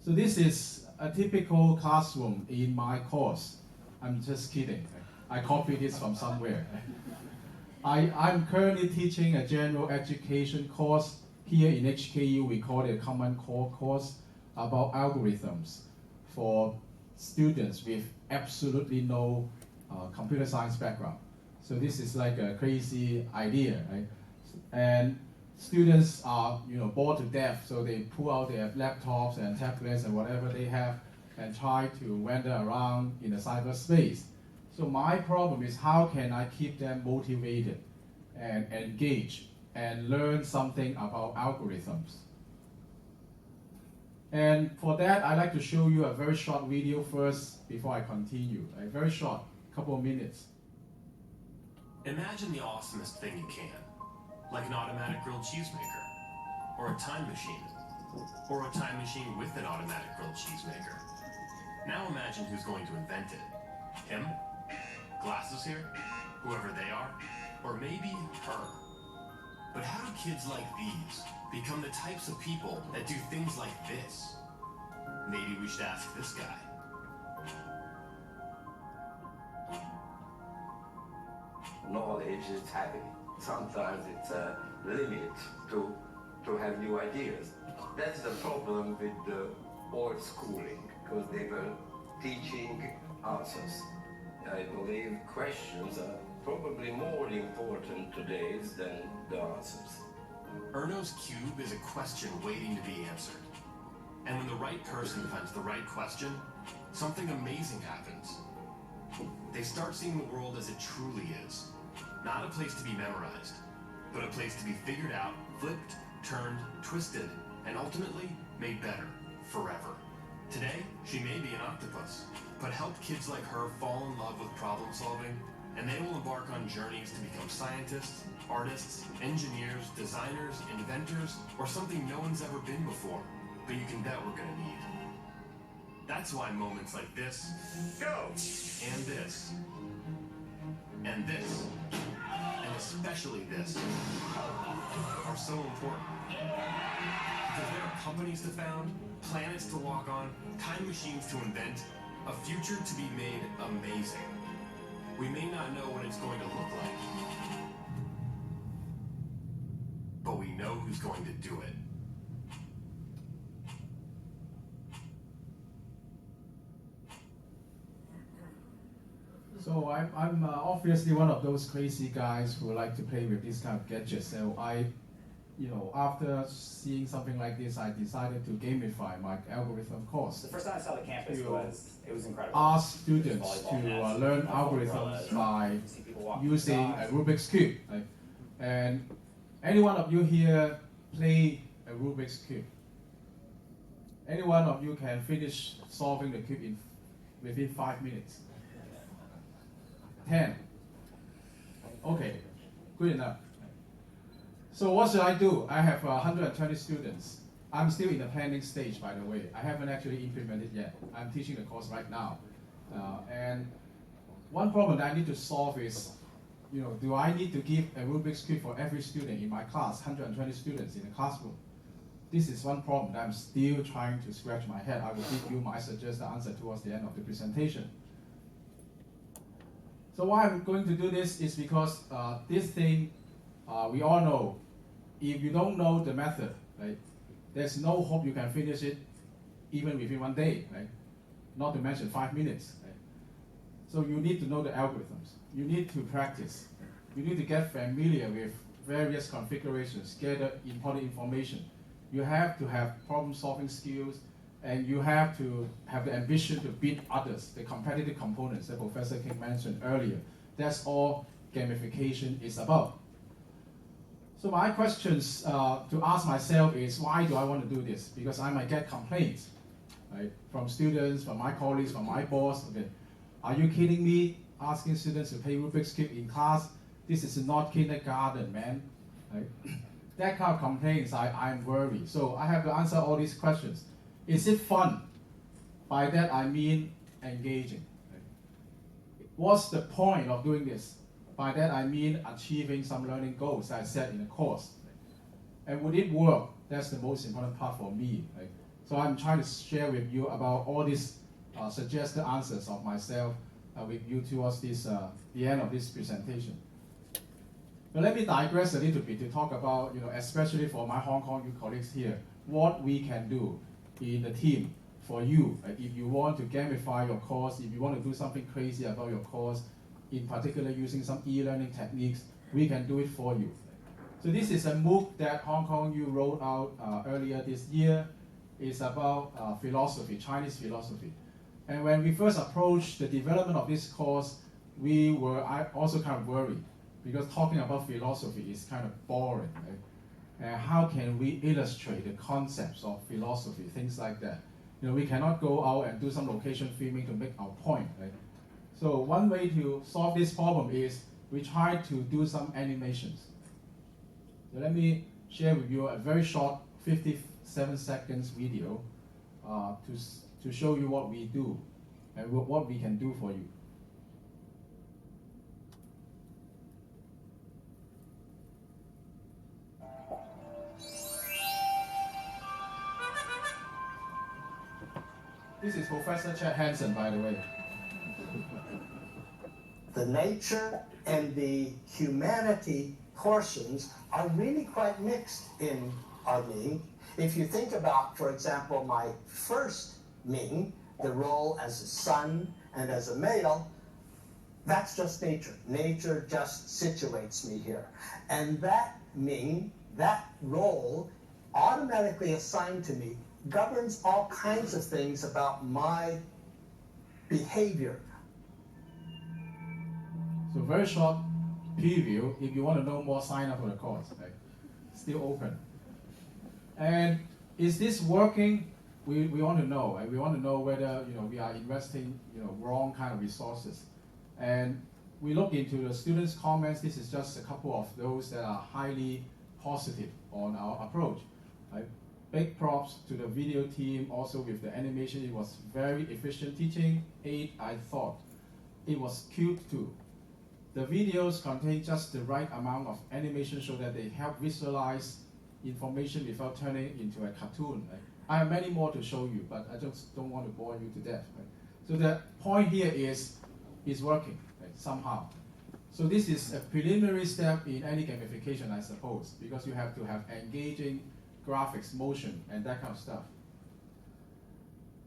So this is a typical classroom in my course. I'm just kidding. Right? I copied this from somewhere. Right? I'm currently teaching a general education course. Here in HKU, we call it a Common Core course about algorithms for students with absolutely no computer science background. So this is like a crazy idea, right? And students are, bored to death, so they pull out their laptops and tablets and whatever they have and try to wander around in the cyberspace. So my problem is, how can I keep them motivated and engaged and learn something about algorithms? And for that, I'd like to show you a very short video first before I continue. A very short, couple of minutes.
Imagine the awesomest thing you can, like an automatic grilled cheese maker, or a time machine, or a time machine with an automatic grilled cheese maker. Now imagine who's going to invent it. Him? Glasses here? Whoever they are? Or maybe her? But how do kids like these become the types of people that do things like this? Maybe we should ask this guy.
Knowledge is heavy. Sometimes it's a limit to have new ideas. That's the problem with the old schooling, because they were teaching answers. I believe questions are probably more important today than the answers.
Erno's cube is a question waiting to be answered. And when the right person finds the right question, something amazing happens. They start seeing the world as it truly is. Not a place to be memorized, but a place to be figured out, flipped, turned, twisted, and ultimately made better forever. Today, she may be an octopus, but help kids like her fall in love with problem solving, and they will embark on journeys to become scientists, artists, engineers, designers, inventors, or something no one's ever been before, but you can bet we're gonna need. That's why moments like this, go, and this, and this, and especially this, are so important. Because there are companies to found, planets to walk on, time machines to invent, a future to be made amazing. We may not know what it's going to look like, but we know who's going to do it.
So I'm obviously one of those crazy guys who like to play with these kind of gadgets. So after seeing something like this, I decided to gamify my algorithm course.
The first time I saw the campus it was incredible.
Ask students to learn algorithms by using a Rubik's Cube. Right? And any one of you here play a Rubik's Cube? Any one of you can finish solving the cube within 5 minutes? 10. Okay, good enough. So what should I do? I have 120 students. I'm still in the planning stage, by the way. I haven't actually implemented yet. I'm teaching the course right now. And one problem that I need to solve is, do I need to give a Rubik's Cube for every student in my class, 120 students in the classroom? This is one problem that I'm still trying to scratch my head. I will give you my suggested answer towards the end of the presentation. So why I'm going to do this is because this thing, we all know, if you don't know the method, right, there's no hope you can finish it even within 1 day, right? Not to mention 5 minutes. Right? So you need to know the algorithms. You need to practice. You need to get familiar with various configurations, gather important information. You have to have problem-solving skills, and you have to have the ambition to beat others, the competitive components that Professor King mentioned earlier. That's all gamification is about. So my questions to ask myself is, why do I want to do this? Because I might get complaints, right, from students, from my colleagues, from my boss. Okay, are you kidding me? Asking students to play Rubik's Cube in class? This is not kindergarten, man. Right? That kind of complaints, I'm worried. So I have to answer all these questions. Is it fun? By that I mean engaging. Right? What's the point of doing this? By that I mean achieving some learning goals I set in the course. Right? And would it work? That's the most important part for me. Right? So I'm trying to share with you about all these suggested answers of myself with you towards this, the end of this presentation. But let me digress a little bit to talk about, especially for my Hong Kong youth colleagues here, what we can do in the team for you. If you want to gamify your course, if you want to do something crazy about your course, in particular using some e-learning techniques, we can do it for you. So this is a MOOC that Hong Kong U rolled out earlier this year. It's about philosophy, Chinese philosophy. And when we first approached the development of this course, we were also kind of worried, because talking about philosophy is kind of boring. Right? How can we illustrate the concepts of philosophy, things like that? We cannot go out and do some location filming to make our point. Right? So one way to solve this problem is we try to do some animations. So let me share with you a very short 57 seconds video to show you what we do and what we can do for you. This is Professor Chet Hansen, by the way.
The nature and the humanity portions are really quite mixed in our Ming. If you think about, for example, my first Ming, the role as a son and as a male, that's just nature. Nature just situates me here. And that Ming, that role, automatically assigned to me, governs all kinds of things about my behavior.
So very short preview. If you want to know more, sign up for the course. Right? Still open. And is this working? We want to know. Right? We want to know whether we are investing wrong kind of resources. And we look into the students' comments. This is just a couple of those that are highly positive on our approach. Big props to the video team, also with the animation. It was very efficient teaching aid, I thought. It was cute too. The videos contain just the right amount of animation so that they help visualize information without turning it into a cartoon. Right? I have many more to show you, but I just don't want to bore you to death. Right? So the point here is it's working, right, somehow. So this is a preliminary step in any gamification, I suppose, because you have to have engaging graphics, motion, and that kind of stuff.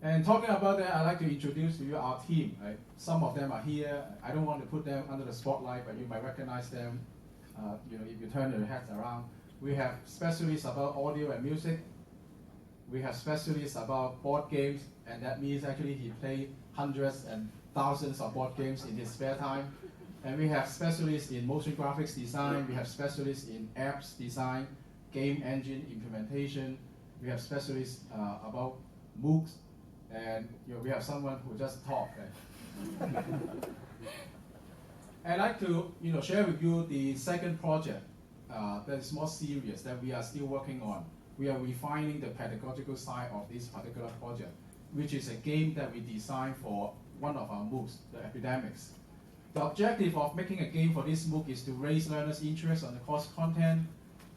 And talking about that, I'd like to introduce to you our team. Right? Some of them are here. I don't want to put them under the spotlight, but you might recognize them. If you turn your heads around. We have specialists about audio and music. We have specialists about board games, and that means actually he played hundreds and thousands of board games in his spare time. And we have specialists in motion graphics design. We have specialists in apps design, game engine implementation. We have specialists about MOOCs, and we have someone who just talked. Right? I'd like to share with you the second project that is more serious that we are still working on. We are refining the pedagogical side of this particular project, which is a game that we designed for one of our MOOCs, the Epidemics. The objective of making a game for this MOOC is to raise learners' interest on the course content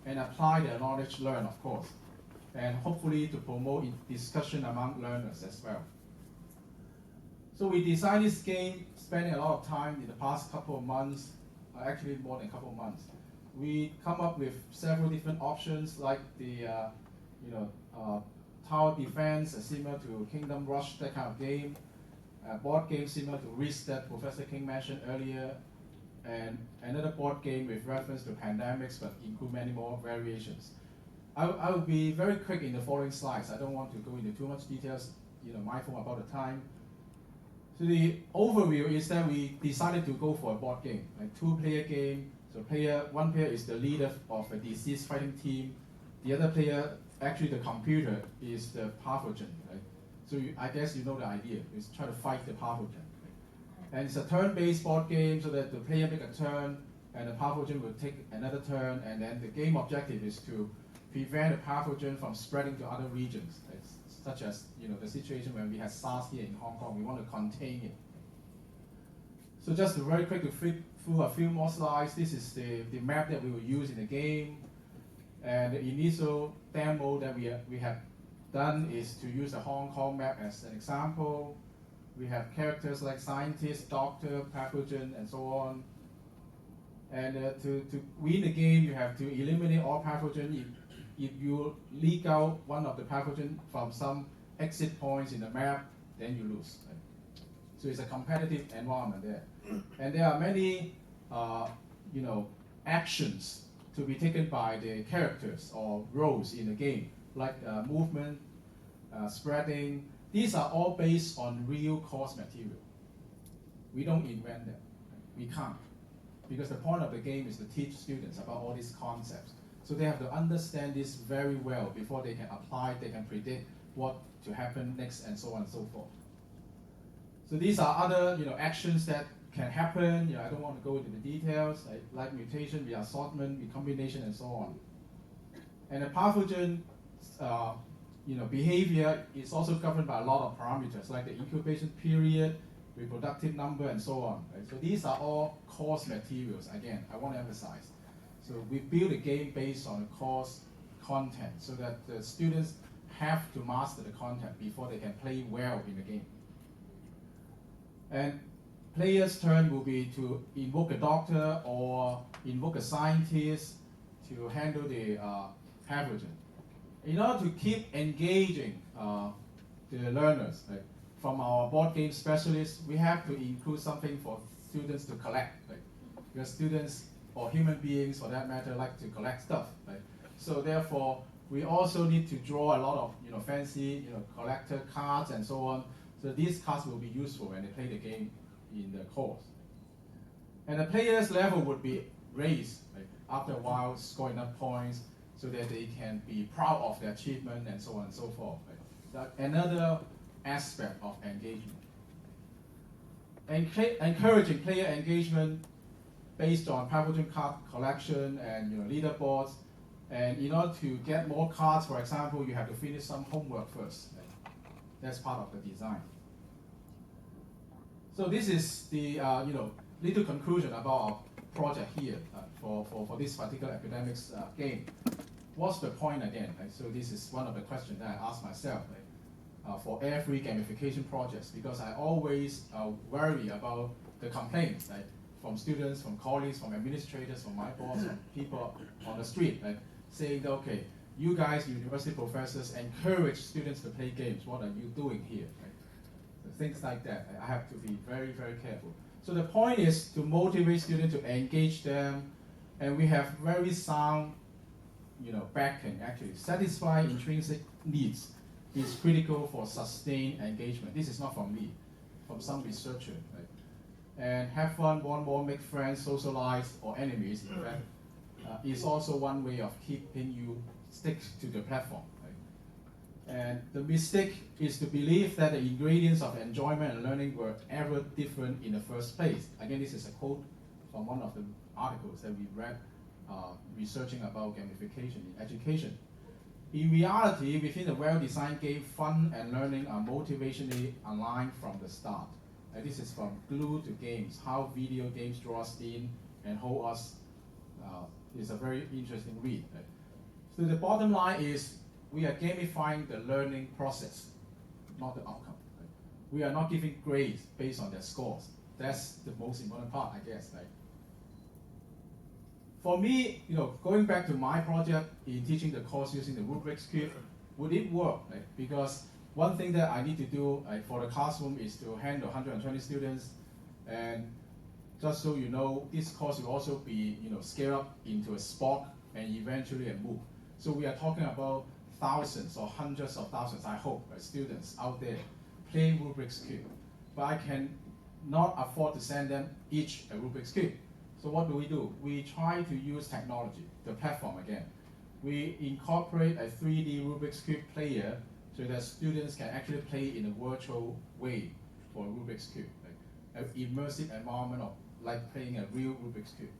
and apply their knowledge learned, of course, and hopefully to promote discussion among learners as well. So we designed this game, spending a lot of time in the past couple of months, actually more than a couple of months. We come up with several different options like the tower defense, similar to Kingdom Rush, that kind of game. Board game similar to Risk that Professor King mentioned earlier, and another board game with reference to pandemics but include many more variations. I will be very quick in the following slides. I don't want to go into too much details, mindful about the time. So the overview is that we decided to go for a board game, a two-player game. So one player is the leader of a disease fighting team. The other player, actually the computer, is the pathogen. Right? So I guess you know the idea, is try to fight the pathogen. And it's a turn-based board game so that the player make a turn and the pathogen will take another turn, and then the game objective is to prevent the pathogen from spreading to other regions, such as the situation when we had SARS here in Hong Kong. We want to contain it. So just very quick to flip through a few more slides. This is the map that we will use in the game. And the initial demo that we have done is to use the Hong Kong map as an example. We have characters like scientist, doctor, pathogen, and so on. And to win the game, you have to eliminate all pathogen. If you leak out one of the pathogen from some exit points in the map, then you lose. Right? So it's a competitive environment there. And there are many actions to be taken by the characters or roles in the game, like movement, spreading. These are all based on real course material. We don't invent them. We can't. Because the point of the game is to teach students about all these concepts. So they have to understand this very well before they can apply, they can predict what to happen next, and so on and so forth. So these are other actions that can happen. I don't want to go into the details, like mutation, reassortment, recombination, and so on. And the pathogen behavior is also governed by a lot of parameters, like the incubation period, reproductive number, and so on. Right? So these are all course materials. Again, I want to emphasize. So we build a game based on the course content so that the students have to master the content before they can play well in the game. And players' turn will be to invoke a doctor or invoke a scientist to handle the pathogen. In order to keep engaging the learners, right, from our board game specialists, we have to include something for students to collect. Right? Because students, or human beings for that matter, like to collect stuff. Right? So therefore, we also need to draw a lot of fancy collector cards and so on. So these cards will be useful when they play the game in the course. And the players' level would be raised after a while, score enough points so that they can be proud of their achievement and so on and so forth. Right? That's another aspect of engagement. encouraging player engagement based on Pavilion card collection and leaderboards. And in order to get more cards, for example, you have to finish some homework first. That's part of the design. So this is the little conclusion about our project here for this particular academics game. What's the point again? Right? So this is one of the questions that I ask myself for every gamification projects, because I always worry about the complaints from students, from colleagues, from administrators, from my boss, from people on the street, saying that, okay, you guys, university professors, encourage students to play games. What are you doing here? Right? So things like that. I have to be very, very careful. So the point is to motivate students, to engage them, and we have very sound, backing. Actually, satisfying intrinsic needs is critical for sustained engagement. This is not from me, from some researcher. Right? And have fun, want more, make friends, socialize, or enemies, in fact, is also one way of keeping you stick to the platform. Right? And the mistake is to believe that the ingredients of enjoyment and learning were ever different in the first place. Again, this is a quote from one of the articles that we read researching about gamification in education. In reality, within a well-designed game, fun and learning are motivationally aligned from the start. And this is from Glue to Games, how video games draw us in and hold us is a very interesting read. Right? So the bottom line is we are gamifying the learning process, not the outcome. Right? We are not giving grades based on their scores. That's the most important part, I guess. Right? For me, going back to my project in teaching the course using the rubrics cube, would it work? Right? Because one thing that I need to do for the classroom is to handle 120 students, and just so you know, this course will also be scaled up into a sport and eventually a MOOC. So we are talking about thousands or hundreds of thousands, I hope, students out there playing rubrics cube. But I can not afford to send them each a rubrics cube. So what do? We try to use technology, the platform again. We incorporate a 3D Rubik's Cube player so that students can actually play in a virtual way for a Rubik's Cube, an immersive environment of like playing a real Rubik's Cube.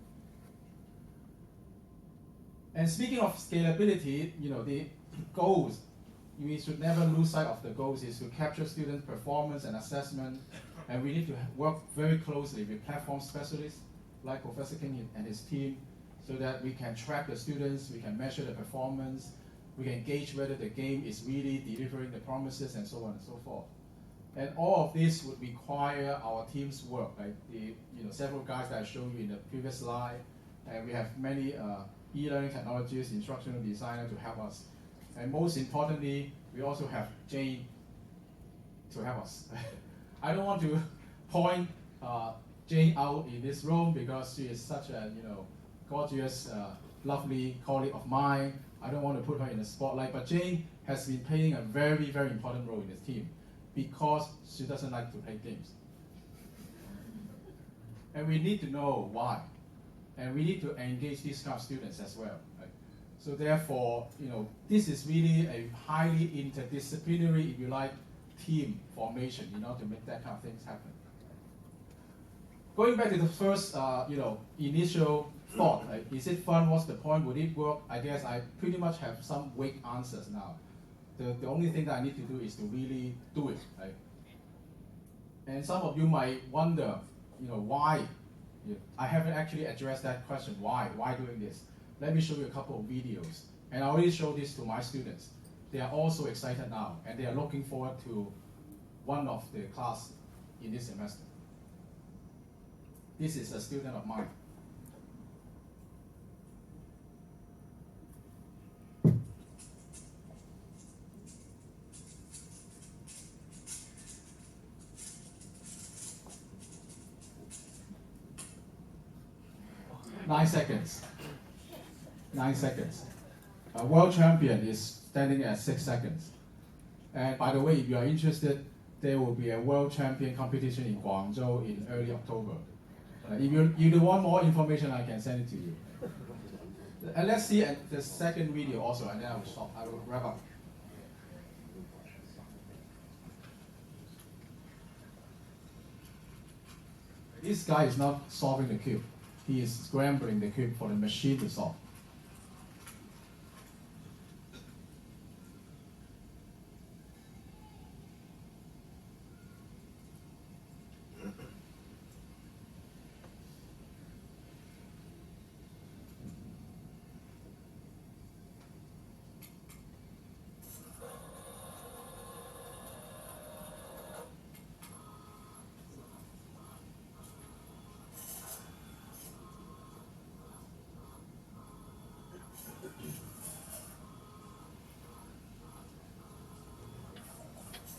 And speaking of scalability, the goals, we should never lose sight of the goals, is to capture students' performance and assessment, and we need to work very closely with platform specialists like Professor King and his team, so that we can track the students, we can measure the performance, we can gauge whether the game is really delivering the promises, and so on and so forth. And all of this would require our team's work, like the several guys that I showed you in the previous slide, and we have many e-learning technologists, instructional designers to help us. And most importantly, we also have Jane to help us. I don't want to point Jane out in this room because she is such a gorgeous, lovely colleague of mine. I don't want to put her in the spotlight, but Jane has been playing a very, very important role in this team because she doesn't like to play games. And we need to know why. And we need to engage these kind of students as well. Right? So therefore, this is really a highly interdisciplinary, if you like, team formation in order to make that kind of things happen. Going back to the first, initial thought, is it fun? What's the point? Would it work? I guess I pretty much have some vague answers now. The only thing that I need to do is to really do it. Right? And some of you might wonder, why? I haven't actually addressed that question. Why? Why doing this? Let me show you a couple of videos. And I already showed this to my students. They are also excited now, and they are looking forward to one of the class in this semester. This is a student of mine. Nine seconds. 9 seconds. A world champion is standing at 6 seconds. And by the way, if you are interested, there will be a world champion competition in Guangzhou in early October. If you want more information, I can send it to you. And let's see the second video also, and then I will stop. I will wrap up. This guy is not solving the cube. He is scrambling the cube for the machine to solve.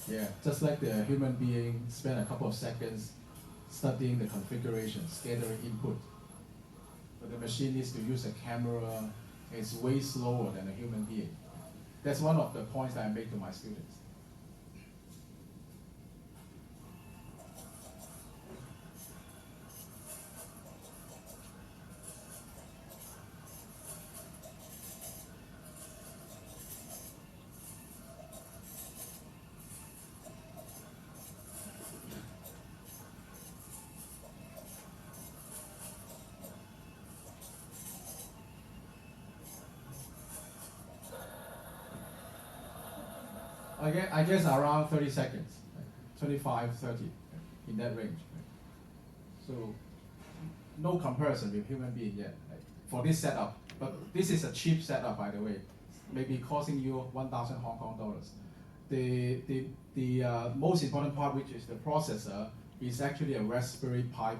Yeah, just like the human being spend a couple of seconds studying the configuration, gathering input. But the machine needs to use a camera. It's way slower than a human being. That's one of the points that I make to my students. I guess around 30 seconds, 25, 30, in that range. So no comparison with human being yet for this setup. But this is a cheap setup, by the way, maybe costing you 1,000 Hong Kong dollars. The most important part, which is the processor, is actually a Raspberry Pi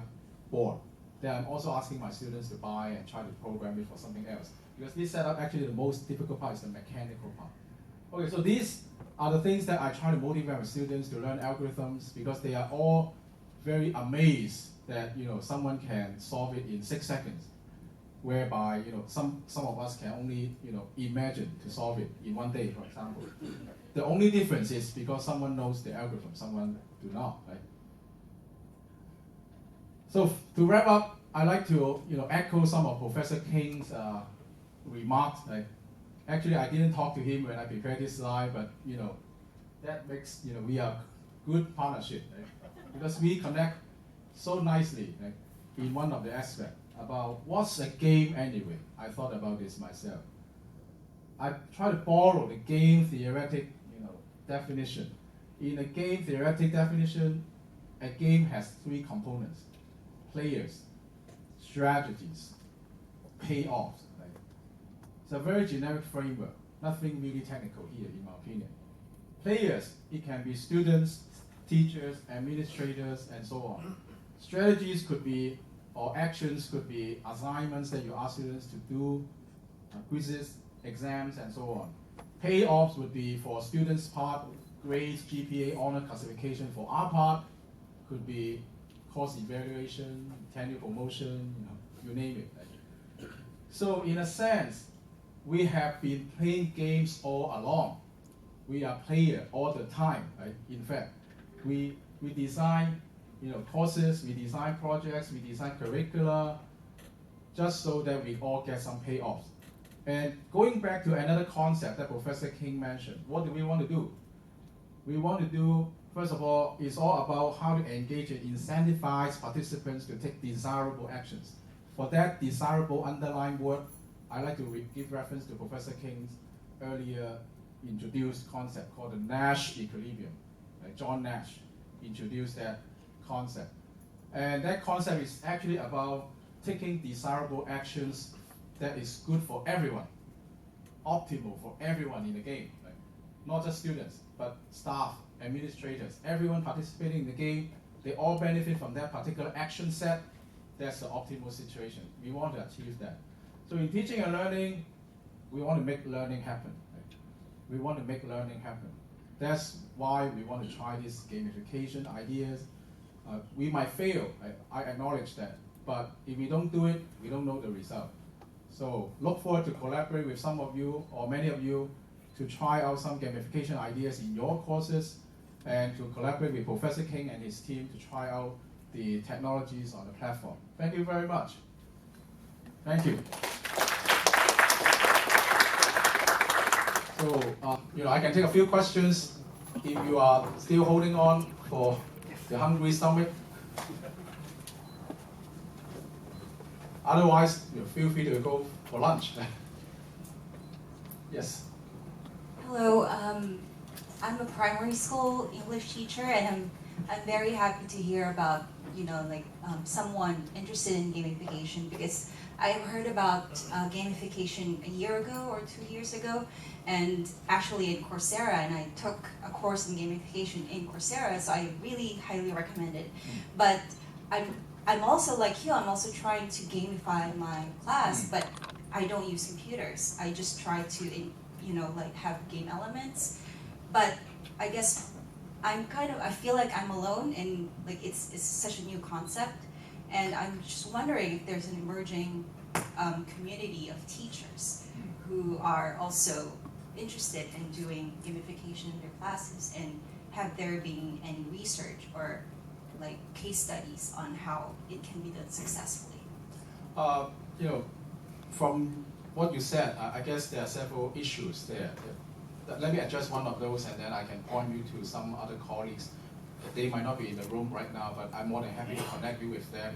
board that I'm also asking my students to buy and try to program it for something else. Because this setup, actually the most difficult part is the mechanical part. Okay, so these are the things that I try to motivate my students to learn algorithms, because they are all very amazed that someone can solve it in 6 seconds, whereby some of us can only imagine to solve it in 1 day, for example. The only difference is because someone knows the algorithm, someone do not, right? So to wrap up, I like to echo some of Professor King's remarks. Actually, I didn't talk to him when I prepared this slide, but that makes we are good partnership, right? Because we connect so nicely, right, in one of the aspects about what's a game anyway. I thought about this myself. I try to borrow the game theoretic definition. In a game theoretic definition, a game has 3 components: players, strategies, payoffs. It's a very generic framework, nothing really technical here in my opinion. Players, it can be students, teachers, administrators, and so on. Strategies could be, or actions could be assignments that you ask students to do, quizzes, exams, and so on. Payoffs would be for students' part, grades, GPA, honor classification. For our part, could be course evaluation, tenure promotion, you name it. So in a sense, we have been playing games all along. We are players all the time, right? In fact, we design courses, we design projects, we design curricula, just so that we all get some payoffs. And going back to another concept that Professor King mentioned, what do we want to do? We want to do, first of all, it's all about how to engage and incentivize participants to take desirable actions. For that desirable underlying word, I like to give reference to Professor King's earlier introduced concept called the Nash equilibrium. John Nash introduced that concept. And that concept is actually about taking desirable actions that is good for everyone, optimal for everyone in the game. Not just students, but staff, administrators, everyone participating in the game, they all benefit from that particular action set. That's the optimal situation. We want to achieve that. So in teaching and learning, we want to make learning happen. We want to make learning happen. That's why we want to try these gamification ideas. We might fail, I acknowledge that. But if we don't do it, we don't know the result. So look forward to collaborate with some of you or many of you to try out some gamification ideas in your courses and to collaborate with Professor King and his team to try out the technologies on the platform. Thank you very much. Thank you. So, I can take a few questions if you are still holding on for the hungry stomach. Otherwise, feel free to go for lunch. Yes.
Hello, I'm a primary school English teacher, and I'm very happy to hear about someone interested in gamification, because I've heard about gamification a year ago or 2 years ago, and actually in Coursera, and I took a course in gamification in Coursera, so I really highly recommend it. But I'm also like you, I'm also trying to gamify my class, but I don't use computers. I just try to have game elements. But I guess I feel like I'm alone, and it's such a new concept, and I'm just wondering if there's an emerging community of teachers who are also interested in doing gamification in their classes, and have there been any research or case studies on how it can be done successfully?
From what you said, I guess there are several issues there. Let me address one of those, and then I can point you to some other colleagues. They might not be in the room right now, but I'm more than happy to connect you with them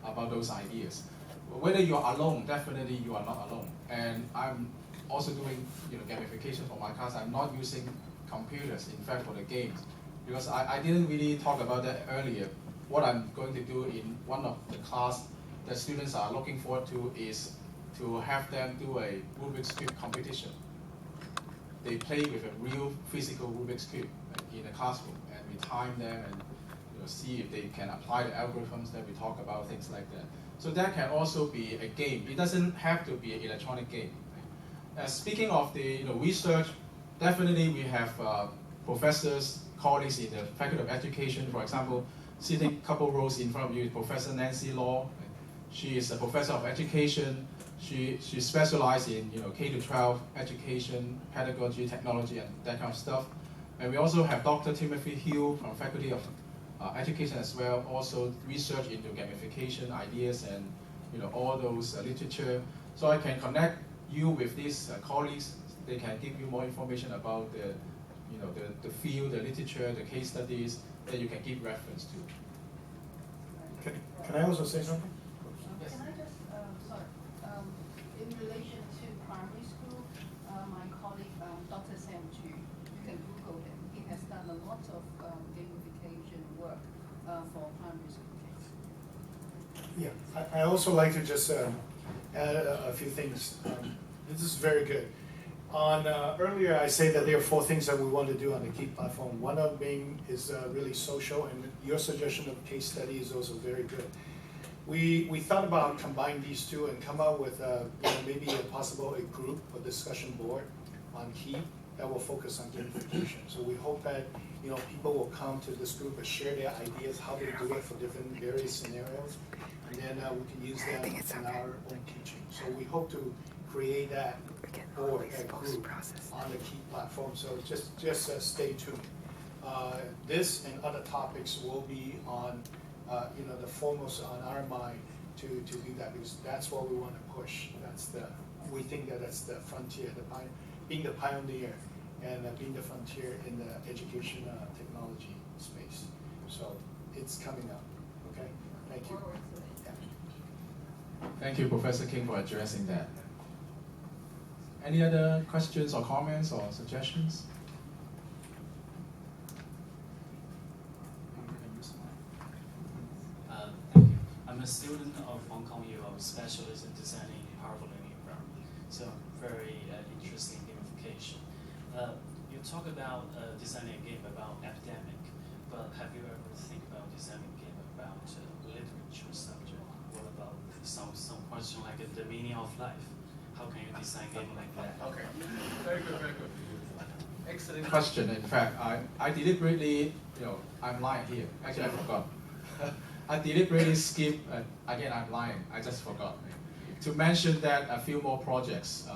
about those ideas. Whether you are alone, definitely you are not alone. And I'm also doing gamification for my class. I'm not using computers, in fact, for the games, because I didn't really talk about that earlier. What I'm going to do in one of the class that students are looking forward to is to have them do a Rubik's Cube competition. They play with a real physical Rubik's Cube in a classroom, and we time them and see if they can apply the algorithms that we talk about, things like that. So that can also be a game. It doesn't have to be an electronic game. Speaking of the research, definitely we have professors, colleagues in the Faculty of Education. For example, sitting a couple rows in front of you is Professor Nancy Law. She is a professor of education. She specializes in K-12 education, pedagogy, technology, and that kind of stuff. And we also have Dr. Timothy Hill from Faculty of Education as well, also research into gamification ideas and all those literature. So I can connect you with these colleagues. They can give you more information about the field, the literature, the case studies that you can give reference to.
Can I also say something?
Can I just, in relation to primary school, my colleague, Dr. Sam Chu, you can Google him. He has done a lot of gamification work for primary school kids.
Yeah, I also like to just add a few things. This is very good. Earlier I said that there are 4 things that we want to do on the KEEP platform. One of them is really social, and your suggestion of case study is also very good. We thought about combining these two and come up with maybe a group or discussion board on KEEP that will focus on gamification. So we hope that people will come to this group and share their ideas, how they do it for different various scenarios, and then we can use them in our own teaching. So we hope to create that board, that group on the KEEP platform. So just stay tuned. This and other topics will be on the foremost on our mind to do that, because that's what we want to push. We think that's the frontier, being the pioneer and being the frontier in the education technology space. So it's coming up. Okay, thank you.
Thank you, Professor King, for addressing that. Any other questions or comments or suggestions?
Thank you. I'm a student of Hong Kong U of specialist in designing powerful learning environment. So very interesting gamification. You talk about designing a game about epidemic, but have you ever think about designing a game about literature subject? What about some question like the meaning of life? How can you design a game like that?
Okay, very good, very good. Excellent question. In fact, I deliberately, I'm lying here. Actually, I forgot. I deliberately skipped, again, I'm lying. I just forgot to mention that a few more projects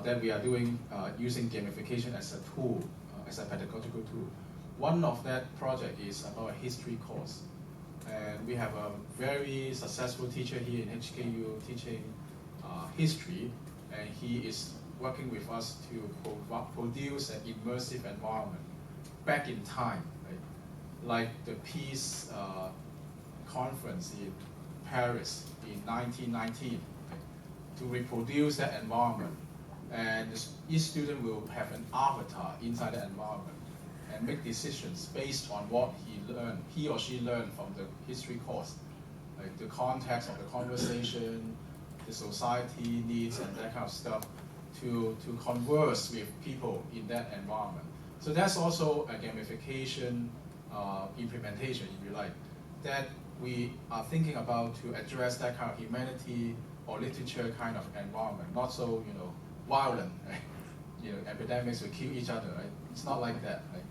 that we are doing using gamification as a tool, as a pedagogical tool. One of that project is about a history course. And we have a very successful teacher here in HKU teaching history, and he is working with us to produce an immersive environment back in time, right? Like the peace conference in Paris in 1919 to reproduce that environment. And each student will have an avatar inside the environment and make decisions based on what he or she learned from the history course, like the context of the conversation, the society needs and that kind of stuff, to converse with people in that environment. So that's also a gamification implementation, if you like, that we are thinking about to address that kind of humanity or literature kind of environment, not so violent, right? Epidemics will kill each other, right? It's not like that, right?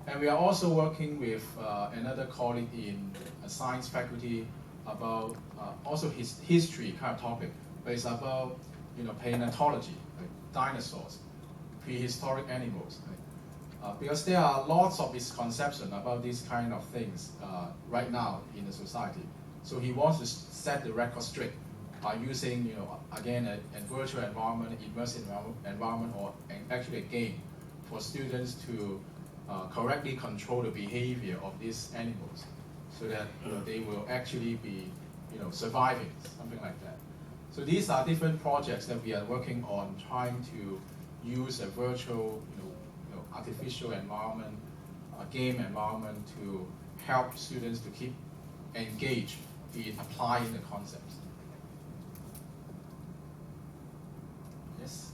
And we are also working with another colleague in a science faculty about also his history kind of topic, but it's about paleontology, right? Dinosaurs, prehistoric animals, right? Because there are lots of misconceptions about these kind of things right now in the society. So he wants to set the record straight by using, again, a virtual environment, immersive environment, or actually a game for students to correctly control the behavior of these animals, so that they will actually be, surviving, something like that. So these are different projects that we are working on, trying to use a virtual, artificial environment, a game environment to help students to keep engaged in applying the concepts. Yes.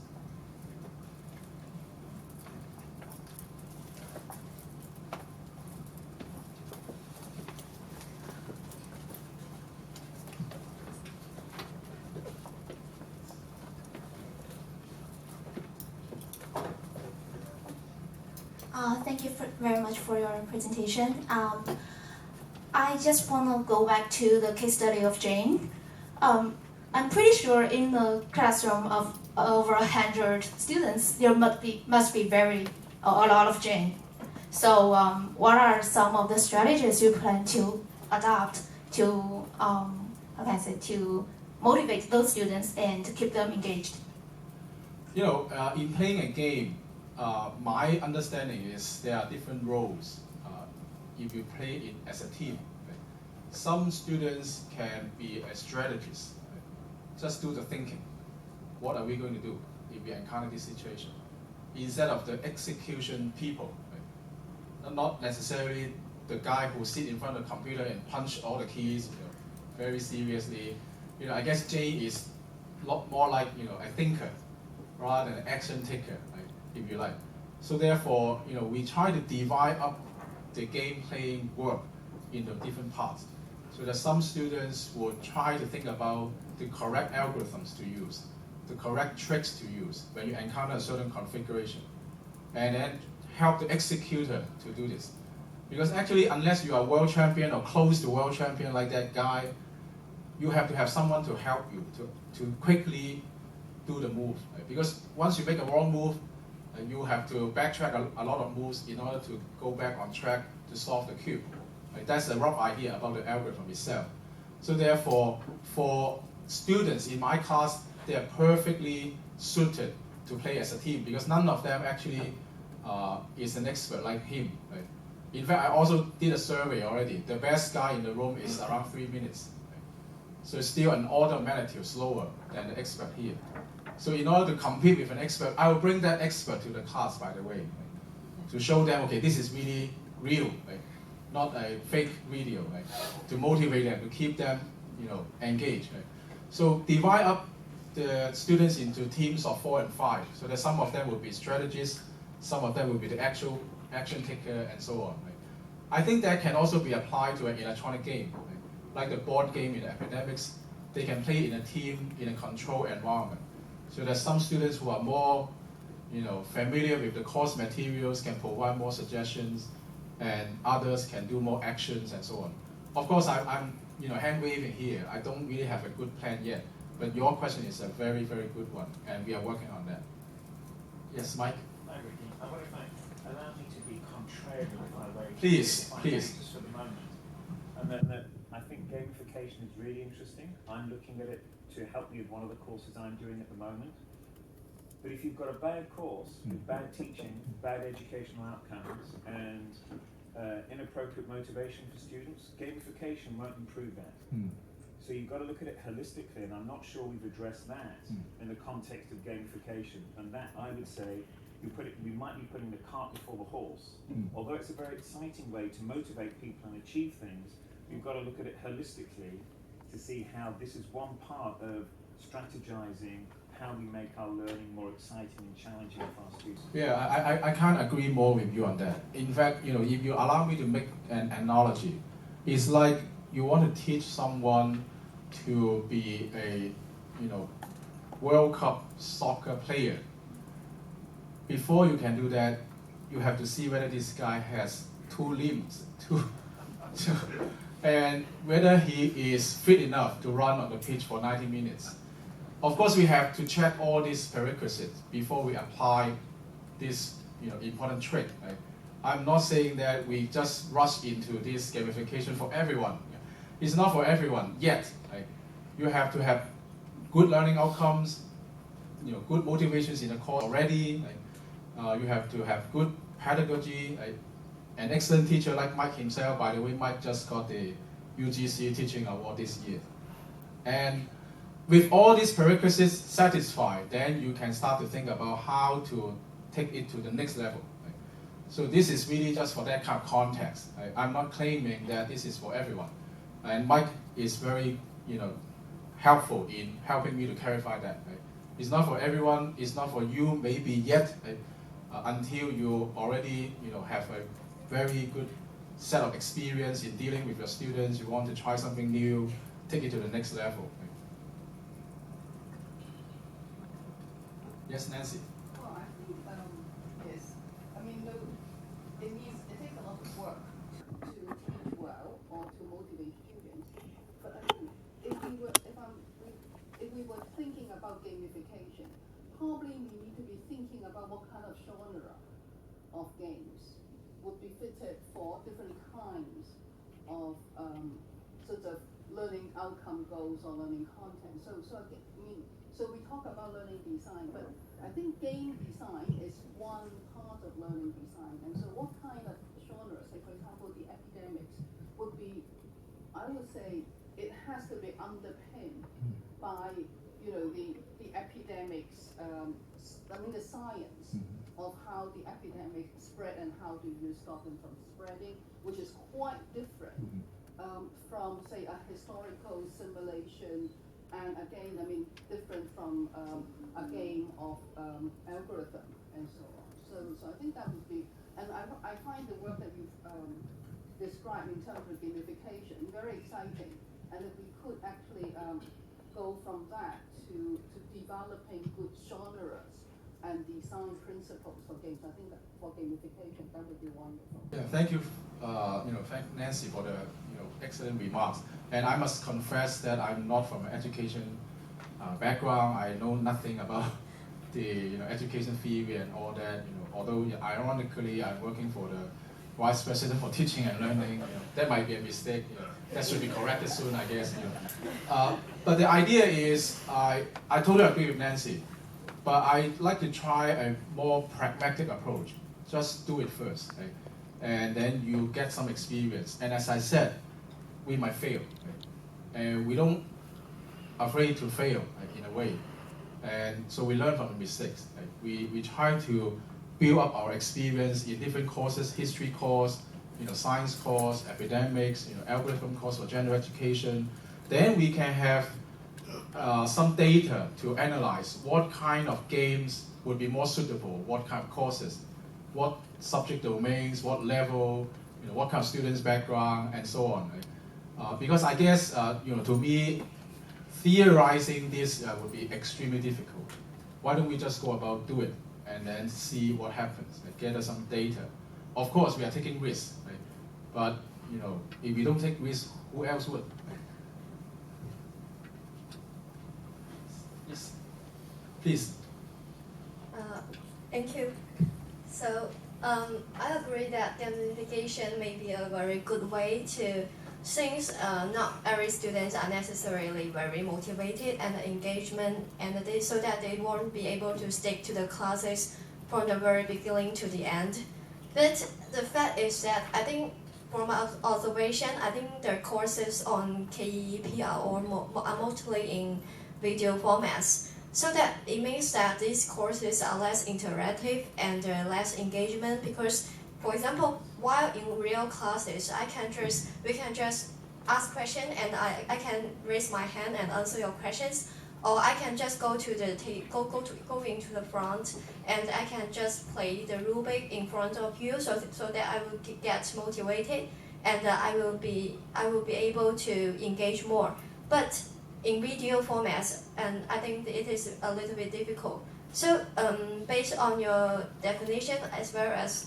Thank you very much for your presentation. I just want to go back to the case study of Jane. I'm pretty sure in the classroom of over 100 students, there must be a lot of Jane. So what are some of the strategies you plan to adopt to, to motivate those students and to keep them engaged?
In playing a game, my understanding is there are different roles if you play it as a team. Right? Some students can be a strategist, right? Just do the thinking. What are we going to do if we encounter this situation? Instead of the execution people, right? Not necessarily the guy who sit in front of the computer and punch all the keys very seriously. I guess Jay is a lot more like a thinker rather than an action taker, right? If you like. So therefore, we try to divide up the game playing work into different parts. So that some students will try to think about the correct algorithms to use, the correct tricks to use when you encounter a certain configuration, and then help the executor to do this. Because actually, unless you are world champion or close to world champion like that guy, you have to have someone to help you to quickly do the move. Right? Because once you make a wrong move, you have to backtrack a lot of moves in order to go back on track to solve the cube. Right? That's a rough idea about the algorithm itself. So therefore, for students in my class, they are perfectly suited to play as a team because none of them actually is an expert like him. Right? In fact, I also did a survey already. The best guy in the room is around 3 minutes. Right? So it's still an order of magnitude slower than the expert here. So in order to compete with an expert, I will bring that expert to the class, by the way, right? To show them, okay, this is really real, right? Not a fake video, right? To motivate them, to keep them, engaged. Right? So divide up the students into teams of 4 and 5, so that some of them will be strategists, some of them will be the actual action taker, and so on. Right? I think that can also be applied to an electronic game, right? Like the board game in academics. They can play in a team in a controlled environment. So that some students who are more, familiar with the course materials can provide more suggestions, and others can do more actions and so on. Of course, I'm hand waving here. I don't really have a good plan yet, but your question is a very, very good one, and we are working on that. Yes, Mike.
Hi, Ricky. I wonder if I allow me to be contrarian in my way.
Please.
Just for the moment. And then I think gamification is really interesting. I'm looking at it to help me with one of the courses I'm doing at the moment. But if you've got a bad course, with bad teaching, bad educational outcomes, and inappropriate motivation for students, gamification won't improve that. So you've got to look at it holistically, and I'm not sure we've addressed that in the context of gamification. And that, I would say, we might be putting the cart before the horse. Although it's a very exciting way to motivate people and achieve things, we've got to look at it holistically to see how this is one part of strategizing how we make our learning more exciting and challenging for our students.
Yeah, I can't agree more with you on that. In fact, if you allow me to make an analogy, it's like you want to teach someone to be a World Cup soccer player. Before you can do that, you have to see whether this guy has two limbs, and whether he is fit enough to run on the pitch for 90 minutes. Of course, we have to check all these prerequisites before we apply this important trick. Right? I'm not saying that we just rush into this gamification for everyone. It's not for everyone yet. Right? You have to have good learning outcomes, good motivations in the course already. Right? You have to have good pedagogy. Right? An excellent teacher like Mike himself, by the way, Mike just got the UGC teaching award this year. And with all these prerequisites satisfied, then you can start to think about how to take it to the next level. Right? So this is really just for that kind of context. Right? I'm not claiming that this is for everyone. And Mike is very helpful in helping me to clarify that. Right? It's not for everyone, it's not for you maybe yet, right? Until you already have a very good set of experience in dealing with your students, you want to try something new, take it to the next level. Right? Yes, Nancy.
Well, I think yes. I mean, it takes a lot of work to teach well or to motivate students. But I think if we were thinking about gamification, probably we need to be thinking about what kind of genre of games would be fitted for different kinds of sort of learning outcome goals or learning content. So we talk about learning design, but I think game design is one part of learning design. And so what kind of genres, like for example, the academics would be, I would say it has to be underpinned by, the epidemics, the science of how the epidemic spread and how do you stop them from spreading, which is quite different from, say, a historical simulation. And again, different from a game of algorithm and so on. So I think that would be, and I find the work that you've described in terms of gamification very exciting. And if we could actually go from that to developing good genres and design principles for games, I think that for gamification that would be wonderful.
Yeah, thank you. Thank Nancy for the excellent remarks. And I must confess that I'm not from an education background. I know nothing about the education theory and all that. Although ironically I'm working for the Vice President for Teaching and Learning. That might be a mistake. That should be corrected soon, I guess. But the idea is, I totally agree with Nancy. But I'd like to try a more pragmatic approach. Just do it first, right? And then you get some experience. And as I said, we might fail, right? And we don't afraid to fail, right, in a way. And so we learn from the mistakes. Right? We try to build up our experience in different courses, history course, science course, academics, algorithm course for general education. Then we can have some data to analyze what kind of games would be more suitable, what kind of courses, what subject domains, what level, what kind of students' background, and so on. Right? Because I guess, to me, theorizing this would be extremely difficult. Why don't we just go about do it and then see what happens, right? Gather some data. Of course, we are taking risks, right? But if we don't take risks, who else would? Right? Yes, please.
Thank you. So I agree that gamification may be a very good way to, since not every students are necessarily very motivated and engagement, and so that they won't be able to stick to the classes from the very beginning to the end. But the fact is that I think from my observation, I think the courses on KEEP are mostly in video formats. So that it means that these courses are less interactive and less engagement because, for example, while in real classes, we can just ask questions and I can raise my hand and answer your questions, or I can just go into the front and I can just play the rubric in front of you, so that I will get motivated and I will be able to engage more. But in video formats, and I think it is a little bit difficult. So based on your definition as well as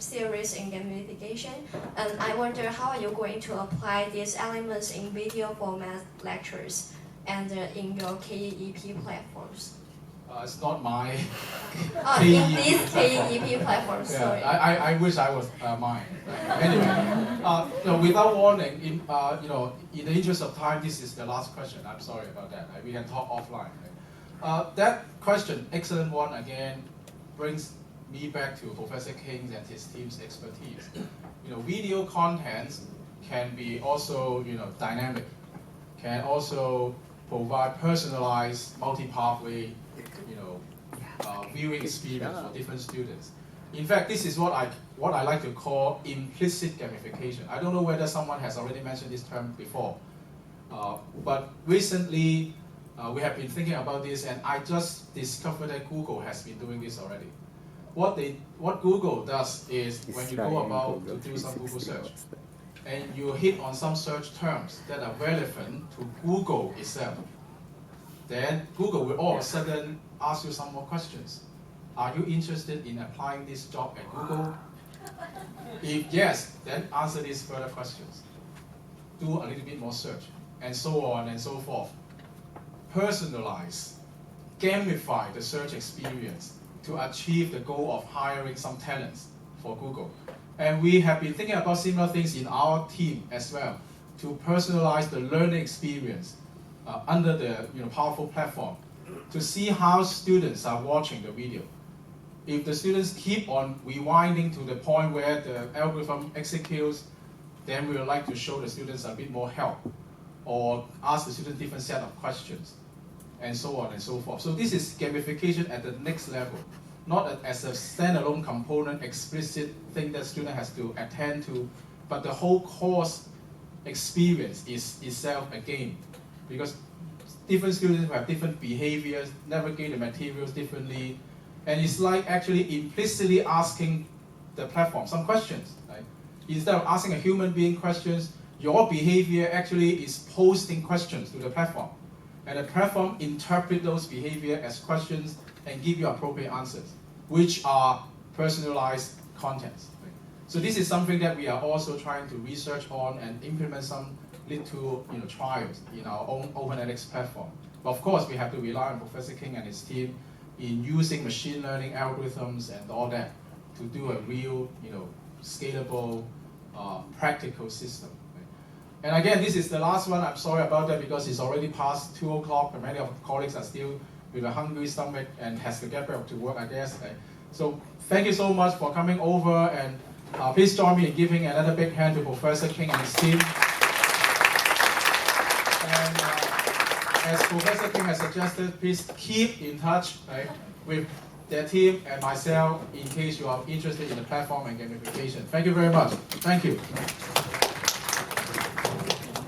theories in gamification, I wonder how are you going to apply these elements in video format lectures and in your KEEP platforms?
It's not my
in these KEEP platforms,
yeah,
sorry.
I wish I was mine. Anyway, without warning, in the interest of time, this is the last question. I'm sorry about that. We can talk offline. That question, excellent one, again, brings me back to Professor King and his team's expertise. Video contents can be also, dynamic, can also provide personalized, multi-pathway, viewing experience for different students. In fact, this is what I like to call implicit gamification. I don't know whether someone has already mentioned this term before, but recently we have been thinking about this, and I just discovered that Google has been doing this already. What Google does is when you go about to do some Google search, and you hit on some search terms that are relevant to Google itself, then Google will all of a sudden ask you some more questions. Are you interested in applying this job at Google? If yes, then answer these further questions. Do a little bit more search, and so on and so forth. Personalize, gamify the search experience to achieve the goal of hiring some talents for Google. And we have been thinking about similar things in our team as well, to personalize the learning experience under the powerful platform, to see how students are watching the video. If the students keep on rewinding to the point where the algorithm executes, then we would like to show the students a bit more help, or ask the students different set of questions, and so on and so forth. So this is gamification at the next level, not as a standalone component, explicit thing that student has to attend to, but the whole course experience is itself a game, because different students have different behaviors, navigate the materials differently, and it's like actually implicitly asking the platform some questions. Right? Instead of asking a human being questions, your behavior actually is posting questions to the platform, and the platform interpret those behavior as questions and give you appropriate answers, which are personalized contents. Right? So this is something that we are also trying to research on and implement some little trials in our own OpenEdX platform. But of course, we have to rely on Professor King and his team in using machine learning algorithms and all that to do a real, scalable, practical system. Right? And again, this is the last one. I'm sorry about that because it's already past 2 o'clock, and many of our colleagues are still with a hungry stomach and has to get back to work, I guess. Right? So thank you so much for coming over, and please join me in giving another big hand to Professor King and his team. And as Professor King has suggested, please keep in touch, right, with their team and myself in case you are interested in the platform and gamification. Thank you very much. Thank you.